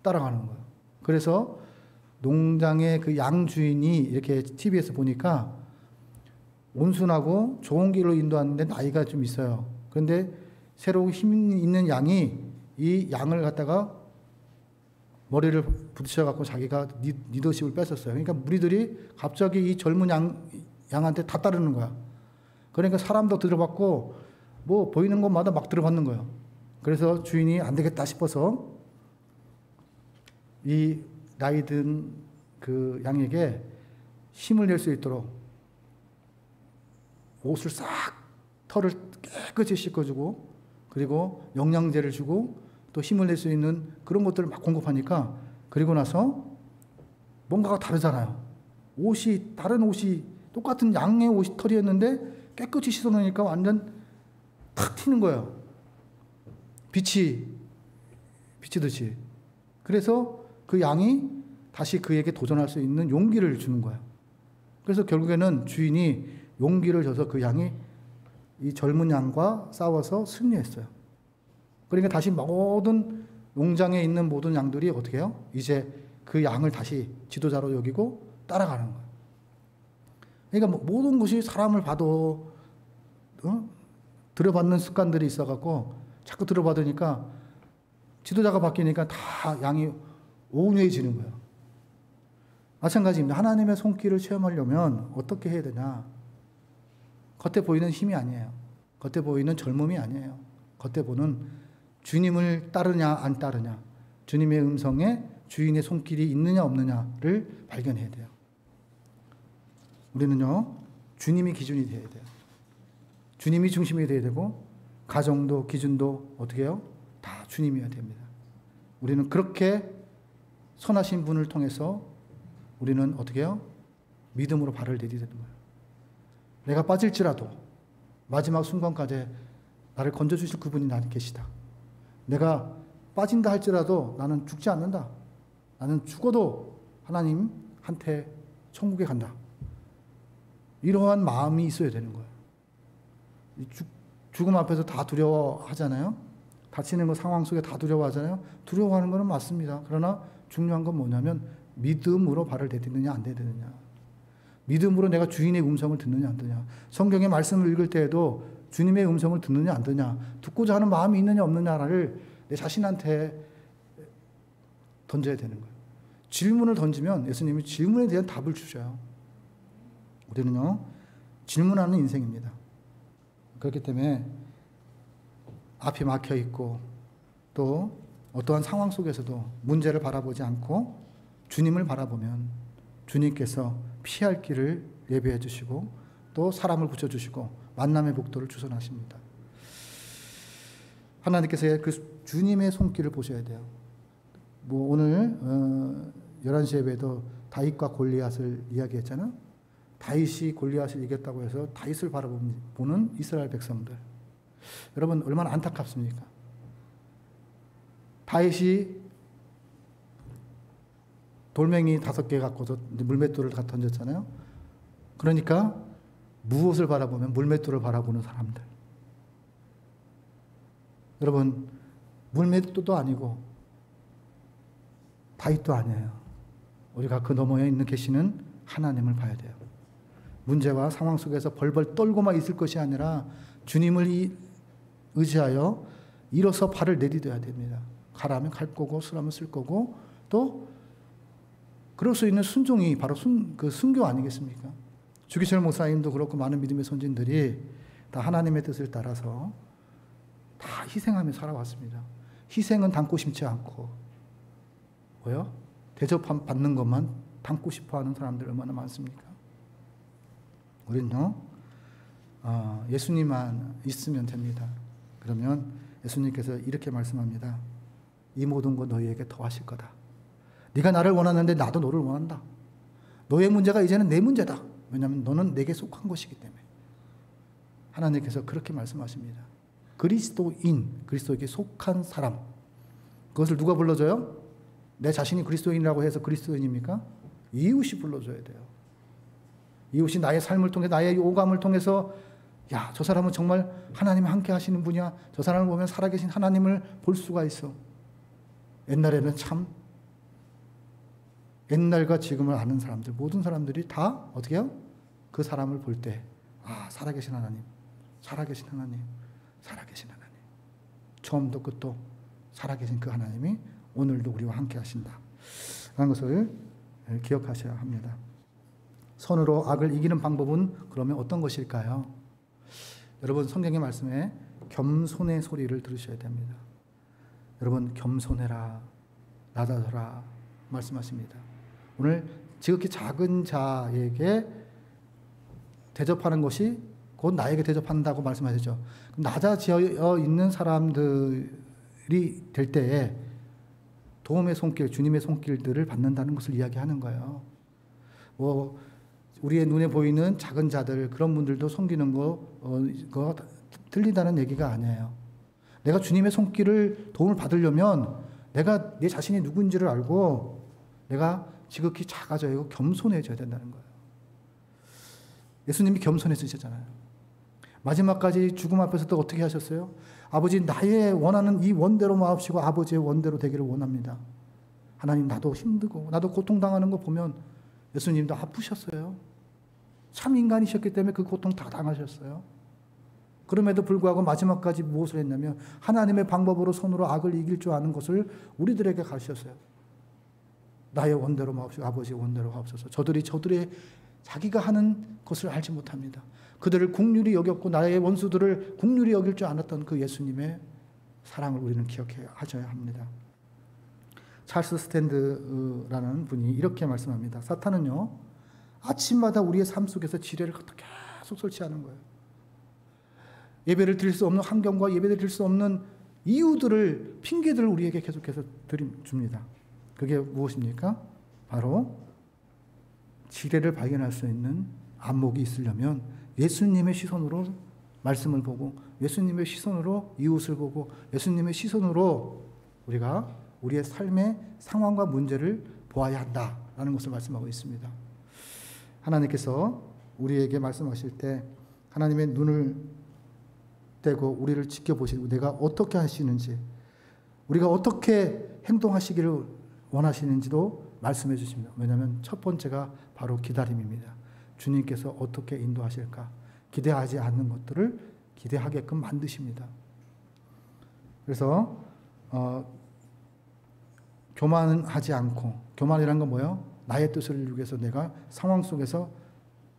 따라가는 거예요. 그래서 농장의 그 양 주인이 이렇게 TV에서 보니까 온순하고 좋은 길로 인도하는데 나이가 좀 있어요. 그런데 새로 힘 있는 양이 이 양을 갖다가 머리를 부딪혀갖고 자기가 리더십을 뺏었어요. 그러니까 무리들이 갑자기 이 젊은 양한테 다 따르는 거야. 그러니까 사람도 들어봤고 뭐 보이는 곳마다 막 들어받는 거예요. 그래서 주인이 안 되겠다 싶어서 이 나이 든 그 양에게 힘을 낼 수 있도록 옷을 싹 털을 깨끗이 씻어주고 그리고 영양제를 주고 또 힘을 낼 수 있는 그런 것들을 막 공급하니까 그리고 나서 뭔가가 다르잖아요. 옷이 다른 옷이 똑같은 양의 옷이 털이었는데 깨끗이 씻어놓으니까 완전 탁 튀는 거예요. 빛이 비치듯이. 그래서 그 양이 다시 그에게 도전할 수 있는 용기를 주는 거예요. 그래서 결국에는 주인이 용기를 줘서 그 양이 이 젊은 양과 싸워서 승리했어요. 그러니까 다시 모든 농장에 있는 모든 양들이 어떻게 해요? 이제 그 양을 다시 지도자로 여기고 따라가는 거예요. 그러니까 모든 것이 사람을 봐도 들어받는 습관들이 있어갖고 자꾸 들어받으니까 지도자가 바뀌니까 다 양이 온유해지는 거예요. 마찬가지입니다. 하나님의 손길을 체험하려면 어떻게 해야 되냐? 겉에 보이는 힘이 아니에요. 겉에 보이는 젊음이 아니에요. 겉에 보는 주님을 따르냐 안 따르냐, 주님의 음성에 주인의 손길이 있느냐 없느냐를 발견해야 돼요. 우리는요, 주님이 기준이 돼야 돼요. 주님이 중심이 돼야 되고 가정도 기준도 어떻게 해요? 다 주님이어야 됩니다. 우리는 그렇게 선하신 분을 통해서 우리는 어떻게 해요? 믿음으로 발을 내디디는 거예요. 내가 빠질지라도 마지막 순간까지 나를 건져주실 그분이 나는 계시다. 내가 빠진다 할지라도 나는 죽지 않는다. 나는 죽어도 하나님한테 천국에 간다. 이러한 마음이 있어야 되는 거예요. 죽음 앞에서 다 두려워하잖아요. 다치는 거 상황 속에 다 두려워하잖아요. 두려워하는 거는 맞습니다. 그러나 중요한 건 뭐냐면 믿음으로 발을 내딛느냐 안 내딛느냐. 믿음으로 내가 주인의 음성을 듣느냐 안 듣느냐. 성경의 말씀을 읽을 때에도 주님의 음성을 듣느냐 안 듣느냐, 듣고자 하는 마음이 있느냐 없느냐를 내 자신한테 던져야 되는 거예요. 질문을 던지면 예수님이 질문에 대한 답을 주셔요. 우리는요, 질문하는 인생입니다. 그렇기 때문에 앞이 막혀 있고 또 어떠한 상황 속에서도 문제를 바라보지 않고 주님을 바라보면 주님께서 피할 길을 예비해 주시고 또 사람을 붙여주시고 만남의 복도를 주선하십니다. 하나님께서 그 주님의 손길을 보셔야 돼요. 뭐 오늘 11시 예배도 다윗과 골리앗을 이야기했잖아요. 다윗이 골리앗을 이겼다고 해서 다윗을 바라보는 이스라엘 백성들. 여러분 얼마나 안타깝습니까? 다윗이 돌멩이 5개 갖고서 물맷돌을 다 던졌잖아요. 그러니까 무엇을 바라보면 물맷돌을 바라보는 사람들. 여러분 물맷돌도 아니고 다윗도 아니에요. 우리가 그 너머에 있는 계시는 하나님을 봐야 돼요. 문제와 상황 속에서 벌벌 떨고만 있을 것이 아니라 주님을 의지하여 일어서 발을 내디뎌야 됩니다. 가라면 갈 거고 쓰라면 쓸 거고 또 그럴 수 있는 순종이 바로 그 순교 아니겠습니까? 주기철 목사님도 그렇고 많은 믿음의 선진들이 다 하나님의 뜻을 따라서 다 희생하며 살아왔습니다. 희생은 담고 싶지 않고 뭐요? 대접받는 것만 담고 싶어하는 사람들 얼마나 많습니까? 우리는요 예수님만 있으면 됩니다. 그러면 예수님께서 이렇게 말씀합니다. 이 모든 것 너희에게 더하실 거다. 네가 나를 원하는데 나도 너를 원한다. 너의 문제가 이제는 내 문제다. 왜냐하면 너는 내게 속한 것이기 때문에. 하나님께서 그렇게 말씀하십니다. 그리스도에게 속한 사람. 그것을 누가 불러줘요? 내 자신이 그리스도인이라고 해서 그리스도인입니까? 이웃이 불러줘야 돼요. 이웃이 나의 삶을 통해 나의 오감을 통해서 야, 저 사람은 정말 하나님 함께 하시는 분이야. 저 사람을 보면 살아계신 하나님을 볼 수가 있어. 옛날에는 참 옛날과 지금을 아는 사람들 모든 사람들이 다 어떻게 해요? 그 사람을 볼 때 아, 살아계신 하나님, 살아계신 하나님, 살아계신 하나님. 처음도 끝도 살아계신 그 하나님이 오늘도 우리와 함께 하신다. 라는 것을 기억하셔야 합니다. 선으로 악을 이기는 방법은 그러면 어떤 것일까요? 여러분 성경의 말씀에 겸손의 소리를 들으셔야 됩니다. 여러분 겸손해라, 낮아져라 말씀하십니다. 오늘 지극히 작은 자에게 대접하는 것이 곧 나에게 대접한다고 말씀하셨죠. 낮아져 있는 사람들이 될 때에 도움의 손길, 주님의 손길들을 받는다는 것을 이야기하는 거예요. 뭐 우리의 눈에 보이는 작은 자들 그런 분들도 섬기는 거 틀리다는 얘기가 아니에요. 내가 주님의 손길을 도움을 받으려면 내가 내 자신이 누군지를 알고 내가 지극히 작아져야 하고 겸손해져야 된다는 거예요. 예수님이 겸손해지셨잖아요. 마지막까지 죽음 앞에서도 어떻게 하셨어요? 아버지 나의 원하는 이 원대로 마옵시고 아버지의 원대로 되기를 원합니다. 하나님 나도 힘들고 나도 고통당하는 거 보면 예수님도 아프셨어요. 참 인간이셨기 때문에 그 고통 다 당하셨어요. 그럼에도 불구하고 마지막까지 무엇을 했냐면 하나님의 방법으로 손으로 악을 이길 줄 아는 것을 우리들에게 가르쳤어요. 나의 원대로 마옵시고 아버지의 원대로 하옵소서. 저들의 자기가 하는 것을 알지 못합니다. 그들을 국률이 여겼고 나의 원수들을 국률이 여길 줄 알았던 그 예수님의 사랑을 우리는 기억해야 합니다. 찰스 스탠드라는 분이 이렇게 말씀합니다. 사탄은요 아침마다 우리의 삶 속에서 지뢰를 계속 설치하는 거예요. 예배를 드릴 수 없는 환경과 예배를 드릴 수 없는 이유들을 핑계들을 우리에게 계속해서 줍니다. 그게 무엇입니까? 바로 지뢰를 발견할 수 있는 안목이 있으려면 예수님의 시선으로 말씀을 보고 예수님의 시선으로 이웃을 보고 예수님의 시선으로 우리가 우리의 삶의 상황과 문제를 보아야 한다라는 것을 말씀하고 있습니다. 하나님께서 우리에게 말씀하실 때 하나님의 눈을 떼고 우리를 지켜보시고 내가 어떻게 하시는지 우리가 어떻게 행동하시기를 원하시는지도 말씀해 주십니다. 왜냐하면 첫 번째가 바로 기다림입니다. 주님께서 어떻게 인도하실까 기대하지 않는 것들을 기대하게끔 만드십니다. 그래서 교만하지 않고 교만이란 건 뭐예요? 나의 뜻을 이루기 위해서 내가 상황 속에서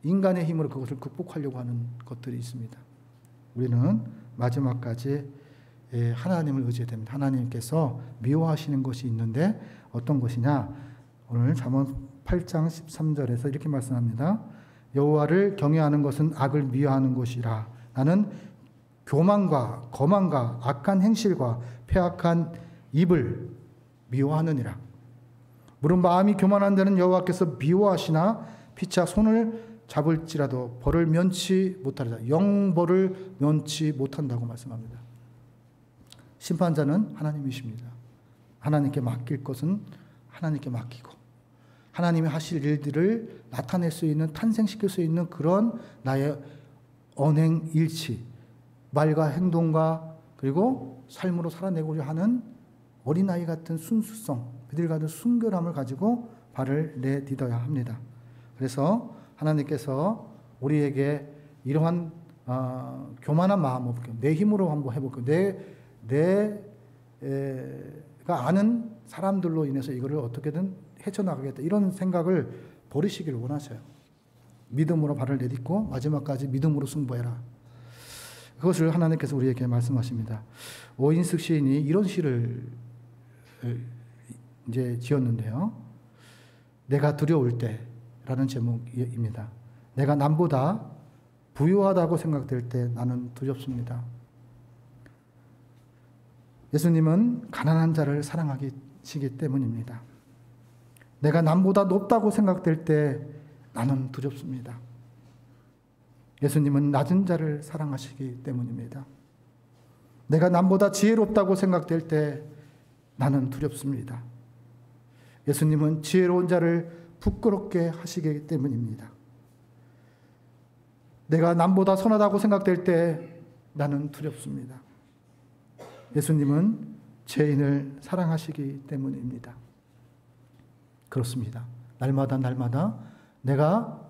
인간의 힘으로 그것을 극복하려고 하는 것들이 있습니다. 우리는 마지막까지 하나님을 의지해야 됩니다. 하나님께서 미워하시는 것이 있는데 어떤 것이냐? 오늘 잠언 8장 13절에서 이렇게 말씀합니다. 여호와를 경외하는 것은 악을 미워하는 것이라. 나는 교만과 거만과 악한 행실과 패악한 입을 미워하느니라. 물은 마음이 교만한 자는 여호와께서 미워하시나 피차 손을 잡을지라도 벌을 면치 못하리라. 영벌을 면치 못한다고 말씀합니다. 심판자는 하나님이십니다. 하나님께 맡길 것은 하나님께 맡기고 하나님이 하실 일들을 나타낼 수 있는 탄생시킬 수 있는 그런 나의 언행 일치 말과 행동과 그리고 삶으로 살아내고자 하는 어린아이 같은 순수성 그들 같은 순결함을 가지고 발을 내딛어야 합니다. 그래서 하나님께서 우리에게 이러한 교만한 마음 없게 내 힘으로 한번 해볼게요. 내 그러니까 아는 사람들로 인해서 이거를 어떻게든 헤쳐나가겠다 이런 생각을 버리시기를 원하셔요. 믿음으로 발을 내딛고 마지막까지 믿음으로 승부해라. 그것을 하나님께서 우리에게 말씀하십니다. 오인숙 시인이 이런 시를 이제 지었는데요. 내가 두려울 때라는 제목입니다. 내가 남보다 부유하다고 생각될 때 나는 두렵습니다. 예수님은 가난한 자를 사랑하시기 때문입니다. 내가 남보다 높다고 생각될 때 나는 두렵습니다. 예수님은 낮은 자를 사랑하시기 때문입니다. 내가 남보다 지혜롭다고 생각될 때 나는 두렵습니다. 예수님은 지혜로운 자를 부끄럽게 하시기 때문입니다. 내가 남보다 선하다고 생각될 때 나는 두렵습니다. 예수님은 죄인을 사랑하시기 때문입니다. 그렇습니다. 날마다 내가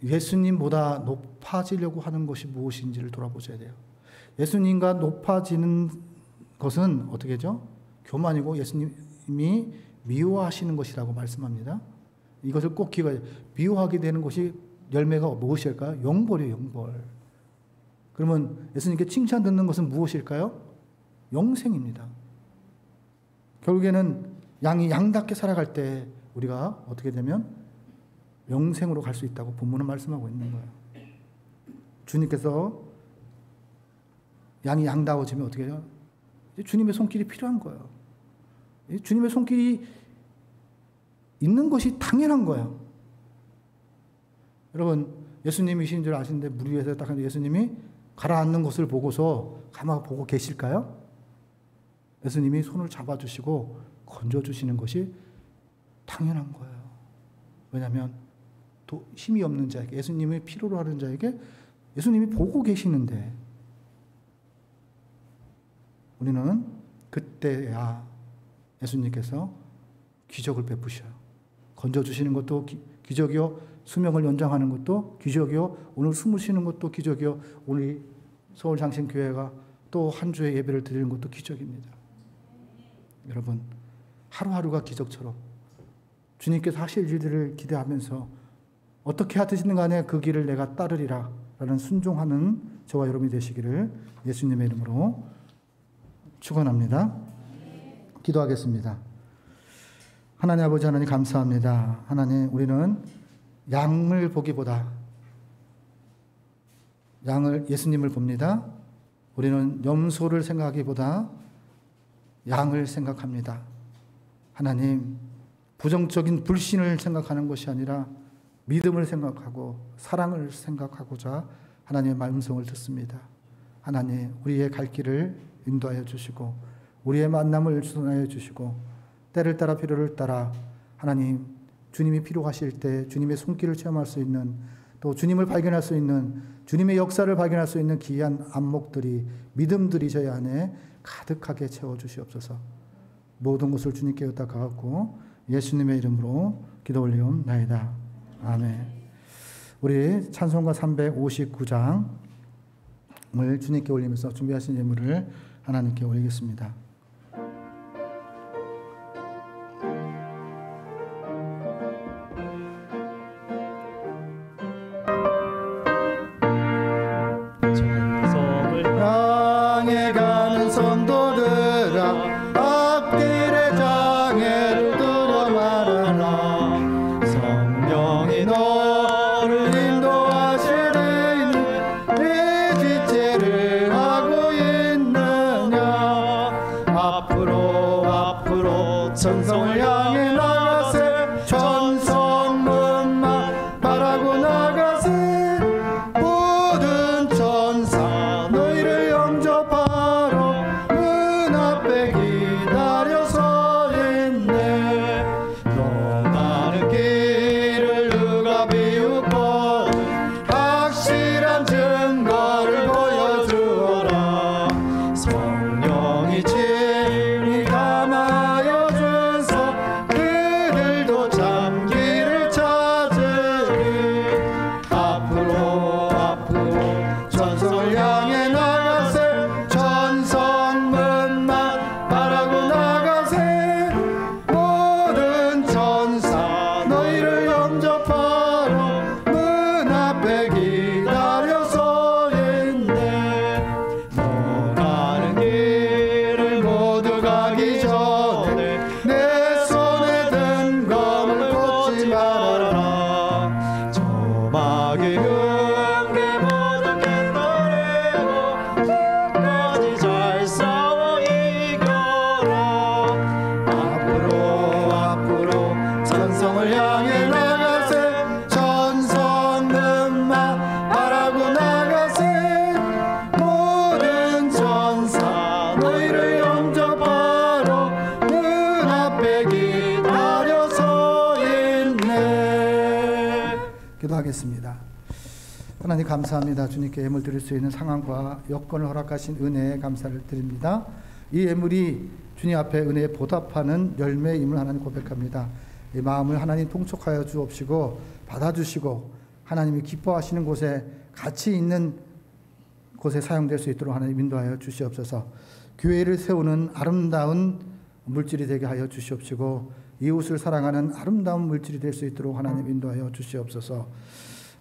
예수님보다 높아지려고 하는 것이 무엇인지를 돌아보셔야 돼요. 예수님과 높아지는 것은 어떻게 죠? 교만이고 예수님이 미워하시는 것이라고 말씀합니다. 이것을 꼭 기억해야 돼요. 미워하게 되는 것이 열매가 무엇일까요? 영벌이에요, 영벌. 그러면 예수님께 칭찬 듣는 것은 무엇일까요? 영생입니다. 결국에는 양이 양답게 살아갈 때 우리가 어떻게 되면 영생으로 갈 수 있다고 본문은 말씀하고 있는 거예요. 주님께서 양이 양다워지면 어떻게 해요? 주님의 손길이 필요한 거예요. 주님의 손길이 있는 것이 당연한 거예요. 여러분, 예수님이신 줄 아시는데 물 위에서 딱 예수님이 가라앉는 것을 보고서 가만 보고 계실까요? 예수님이 손을 잡아주시고 건져주시는 것이 당연한 거예요. 왜냐하면 힘이 없는 자에게, 예수님의 필요로 하는 자에게 예수님이 보고 계시는데 우리는 그때야 예수님께서 기적을 베푸셔요. 건져주시는 것도 기적이요, 수명을 연장하는 것도 기적이요, 오늘 숨을 쉬는 것도 기적이요, 오늘 서울장신교회가 또 한 주의 예배를 드리는 것도 기적입니다. 여러분, 하루하루가 기적처럼 주님께서 하실 일들을 기대하면서 어떻게 하든지 간에 그 길을 내가 따르리라 라는 순종하는 저와 여러분이 되시기를 예수님의 이름으로 축원합니다. 기도하겠습니다. 하나님 아버지 하나님 감사합니다. 하나님, 우리는 양을 보기보다 예수님을 봅니다. 우리는 염소를 생각하기보다 양을 생각합니다. 하나님, 부정적인 불신을 생각하는 것이 아니라 믿음을 생각하고 사랑을 생각하고자 하나님의 말씀을 듣습니다. 하나님, 우리의 갈 길을 인도하여 주시고 우리의 만남을 주선하여 주시고 때를 따라 필요를 따라 하나님, 주님이 필요하실 때 주님의 손길을 체험할 수 있는, 또 주님을 발견할 수 있는, 주님의 역사를 발견할 수 있는 귀한 안목들이, 믿음들이 저희 안에 가득하게 채워주시옵소서. 모든 것을 주님께 의탁하고 예수님의 이름으로 기도 올리옵나이다. 아멘. 우리 찬송가 359장을 주님께 올리면서 준비하신 예물을 하나님께 올리겠습니다. 향해 가는 성도들아, 앞길에 장애를 두려 말아라. 성령이 너를 인도하시리니 네 지체를 하고 있느냐. 앞으로 천성을 향해 나가세. 천성문만 바라고 나가세. 모든 천사 너희를 영접하러 문 앞에 기다려 서 있네. 너가는 길을 누가 비웃고 확실한 증거를 보여주어라. 성령이 진리 감하여 주소 하늘을 향해 나가세 천사 없는 마 바라고 나가세 모든 천사 너희를 영접하러 문 앞에 기다려 서 있네. 기도하겠습니다. 하나님 감사합니다. 주님께 예물 드릴 수 있는 상황과 여건을 허락하신 은혜에 감사를 드립니다. 이 예물이 주님 앞에 은혜에 보답하는 열매임을 하나님 고백합니다. 이 마음을 하나님 통촉하여 주옵시고 받아주시고 하나님이 기뻐하시는 곳에 가치 있는 곳에 사용될 수 있도록 하나님 인도하여 주시옵소서. 교회를 세우는 아름다운 물질이 되게 하여 주시옵시고 이웃을 사랑하는 아름다운 물질이 될 수 있도록 하나님 인도하여 주시옵소서.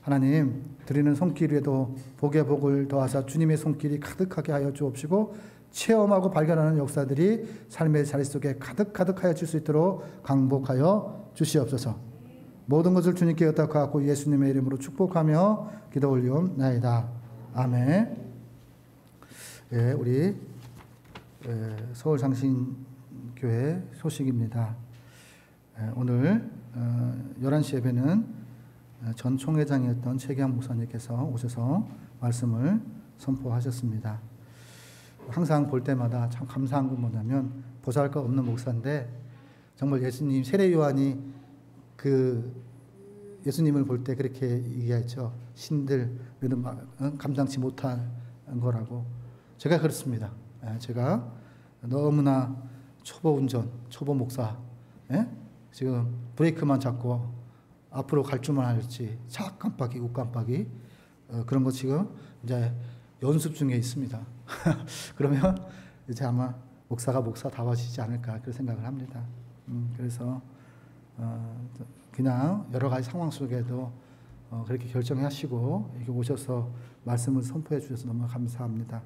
하나님 드리는 손길에도 복에 복을 더하사 주님의 손길이 가득하게 하여 주옵시고 체험하고 발견하는 역사들이 삶의 자리 속에 가득하여 줄 수 있도록 강복하여 주시옵소서. 모든 것을 주님께 의탁하고 예수님의 이름으로 축복하며 기도 올리옵나이다. 아멘. 예, 우리 서울장신교회 소식입니다. 오늘 11시 예배는 전 총회장이었던 최기환 목사님께서 오셔서 말씀을 선포하셨습니다. 항상 볼 때마다 참 감사한 건 뭐냐면 보잘것없는 목사인데 정말 예수님 세례 요한이 그 예수님을 볼 때 그렇게 얘기했죠. 신들 감당치 못한 거라고. 제가 그렇습니다. 제가 너무나 초보 운전, 초보 목사, 지금 브레이크만 잡고 앞으로 갈 줄만 알지 착 깜빡이, 욱 깜빡이 그런 거 지금 이제 연습 중에 있습니다. 그러면 이제 아마 목사가 목사다워지지 않을까 그런 생각을 합니다. 그래서 그냥 여러 가지 상황 속에도 그렇게 결정하시고 이렇게 오셔서 말씀을 선포해 주셔서 너무 감사합니다.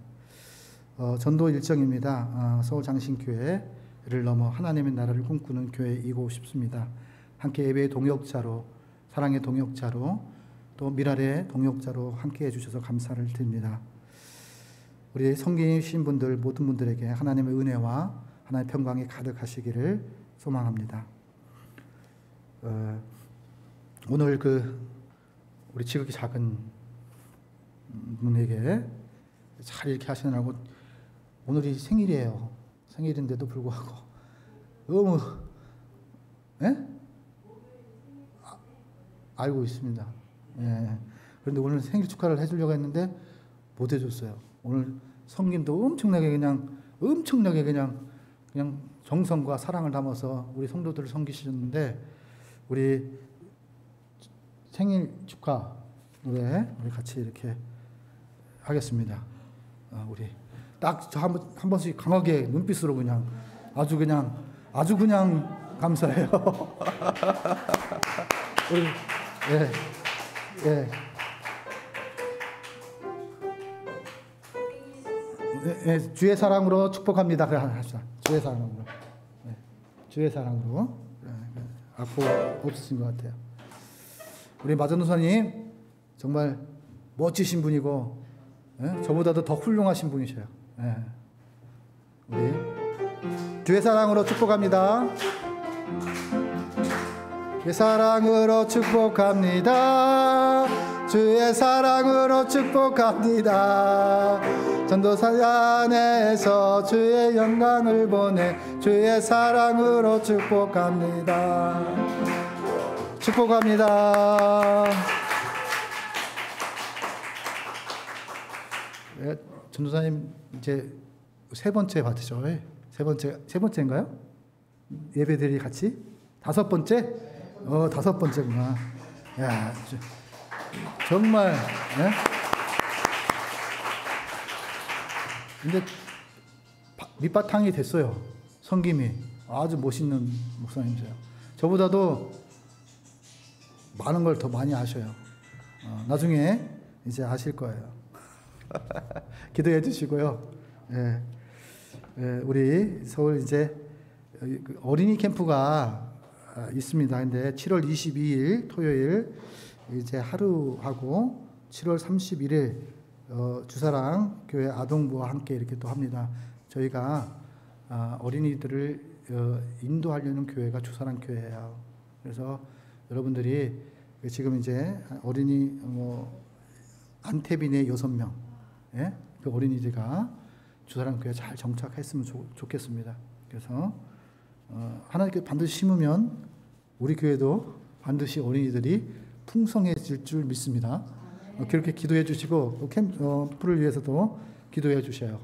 전도 일정입니다. 서울장신교회를 넘어 하나님의 나라를 꿈꾸는 교회이고 싶습니다. 함께 예배의 동역자로 사랑의 동역자로 또 미랄의 동역자로 함께해 주셔서 감사를 드립니다. 우리 섬기신 분들 모든 분들에게 하나님의 은혜와 하나님의 평강이 가득하시기를 소망합니다. 오늘 우리 지극히 작은 분에게 잘 이렇게 하시느라고 오늘이 생일이에요. 생일인데도 불구하고 너무 알고 있습니다. 예. 그런데 오늘 생일 축하를 해주려고 했는데 못 해줬어요. 오늘 성김도 엄청나게 그냥 정성과 사랑을 담아서 우리 성도들을 섬기시는데 우리 생일 축하 노래 우리 같이 이렇게 하겠습니다. 우리 딱 저 한 번씩 강하게 눈빛으로 그냥 아주 그냥 감사해요. 우리 주의 사랑으로 축복합니다. 그래 합시다. 주의 사랑으로. 주의 사랑으로. 악보 없으신 것 같아요. 우리 마전도사님 정말 멋지신 분이고 저보다도 더 훌륭하신 분이셔요. 우리 주의 사랑으로 축복합니다. 주의 사랑으로 축복합니다. 주의 사랑으로 축복합니다. 전도사 안에서 주의 영광을 보내 주의 사랑으로 축복합니다. 축복합니다. 전도사님 이제 세 번째 받으죠. 세 번째인가요? 예배들이 같이 5번째? 5번째구나. 야, 정말. 근데 밑바탕이 됐어요. 성김이 아주 멋있는 목사님이세요. 저보다도 많은 걸 더 많이 아셔요. 나중에 이제 아실 거예요. 기도해 주시고요. 우리 서울 이제 어린이 캠프가 있습니다. 근데 7월 22일 토요일 이제 하루 하고 7월 31일 주사랑 교회 아동부와 함께 이렇게 또 합니다. 저희가 어린이들을 인도하려는 교회가 주사랑 교회예요. 그래서 여러분들이 지금 이제 어린이 안태빈의 6명, 예? 그 어린이들과 주사랑 교회 잘 정착했으면 좋겠습니다. 그래서 하나님께 반드시 심으면 우리 교회도 반드시 어린이들이 풍성해질 줄 믿습니다. 그렇게 기도해 주시고 캠프를 위해서도 기도해 주셔요.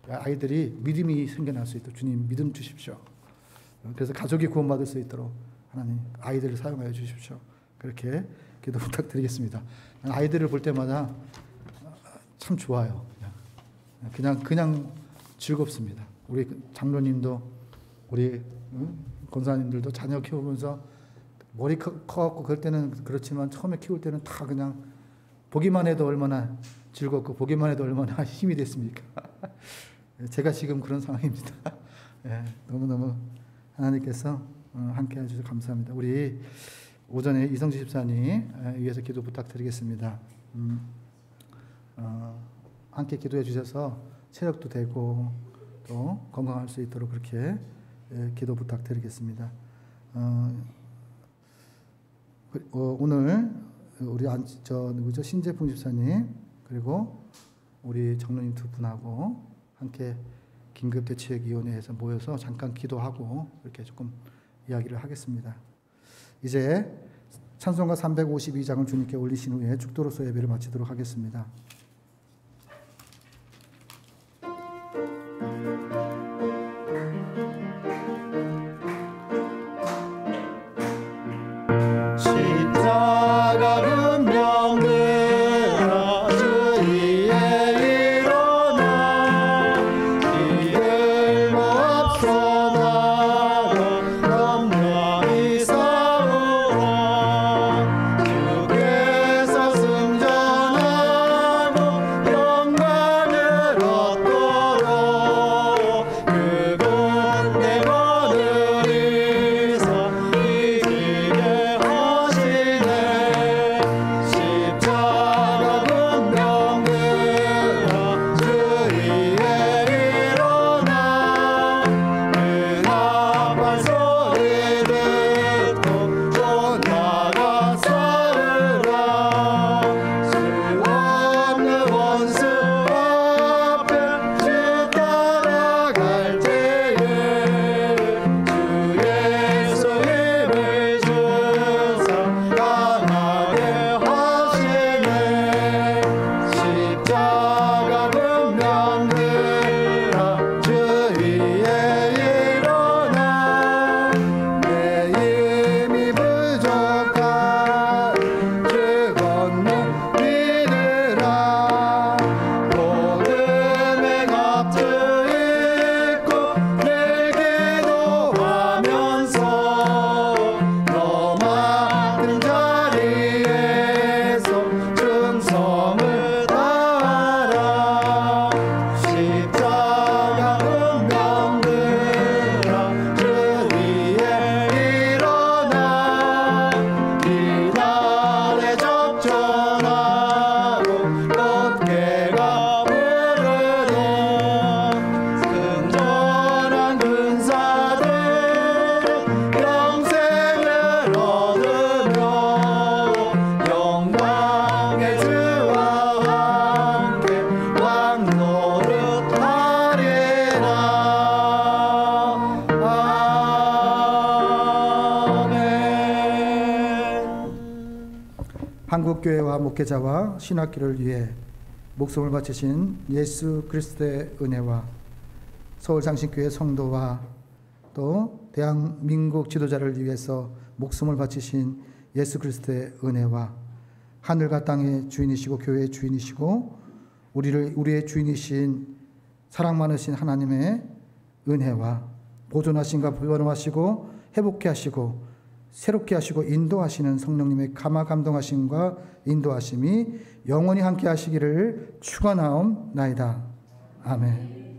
아이들이 믿음이 생겨날 수 있도록 주님 믿음 주십시오. 그래서 가족이 구원받을 수 있도록 하나님 아이들을 사용하여 주십시오. 그렇게 기도 부탁드리겠습니다. 아이들을 볼 때마다 참 좋아요. 그냥 즐겁습니다. 우리 장로님도 우리 권사님들도 자녀 키우면서 머리 커갖고 그럴 때는 그렇지만 처음에 키울 때는 다 그냥 보기만 해도 얼마나 즐겁고 보기만 해도 얼마나 힘이 됐습니까? 제가 지금 그런 상황입니다. 예, 너무너무 하나님께서 함께 해주셔서 감사합니다. 우리 오전에 이성지 집사님 위해서 기도 부탁드리겠습니다. 함께 기도해 주셔서 체력도 되고 또 건강할 수 있도록 그렇게 기도 부탁드리겠습니다. 오늘 우리 누구죠? 신재풍 집사님 그리고 우리 장로님 두 분하고 함께 긴급대책위원회에서 모여서 잠깐 기도하고 이렇게 조금 이야기를 하겠습니다. 이제 찬송가 352장을 주님께 올리신 후에 축도로서 예배를 마치도록 하겠습니다. 한국교회와 목회자와 신학기를 위해 목숨을 바치신 예수 그리스도의 은혜와 서울장신교회 성도와 또 대한민국 지도자를 위해서 목숨을 바치신 예수 그리스도의 은혜와 하늘과 땅의 주인이시고 교회의 주인이시고 우리의 주인이신 사랑 많으신 하나님의 은혜와 보존하심과 변호하시고 회복케 하시고 새롭게 하시고 인도하시는 성령님의 감화 감동하심과 인도하심이 영원히 함께 하시기를 축원하옵나이다. 아멘.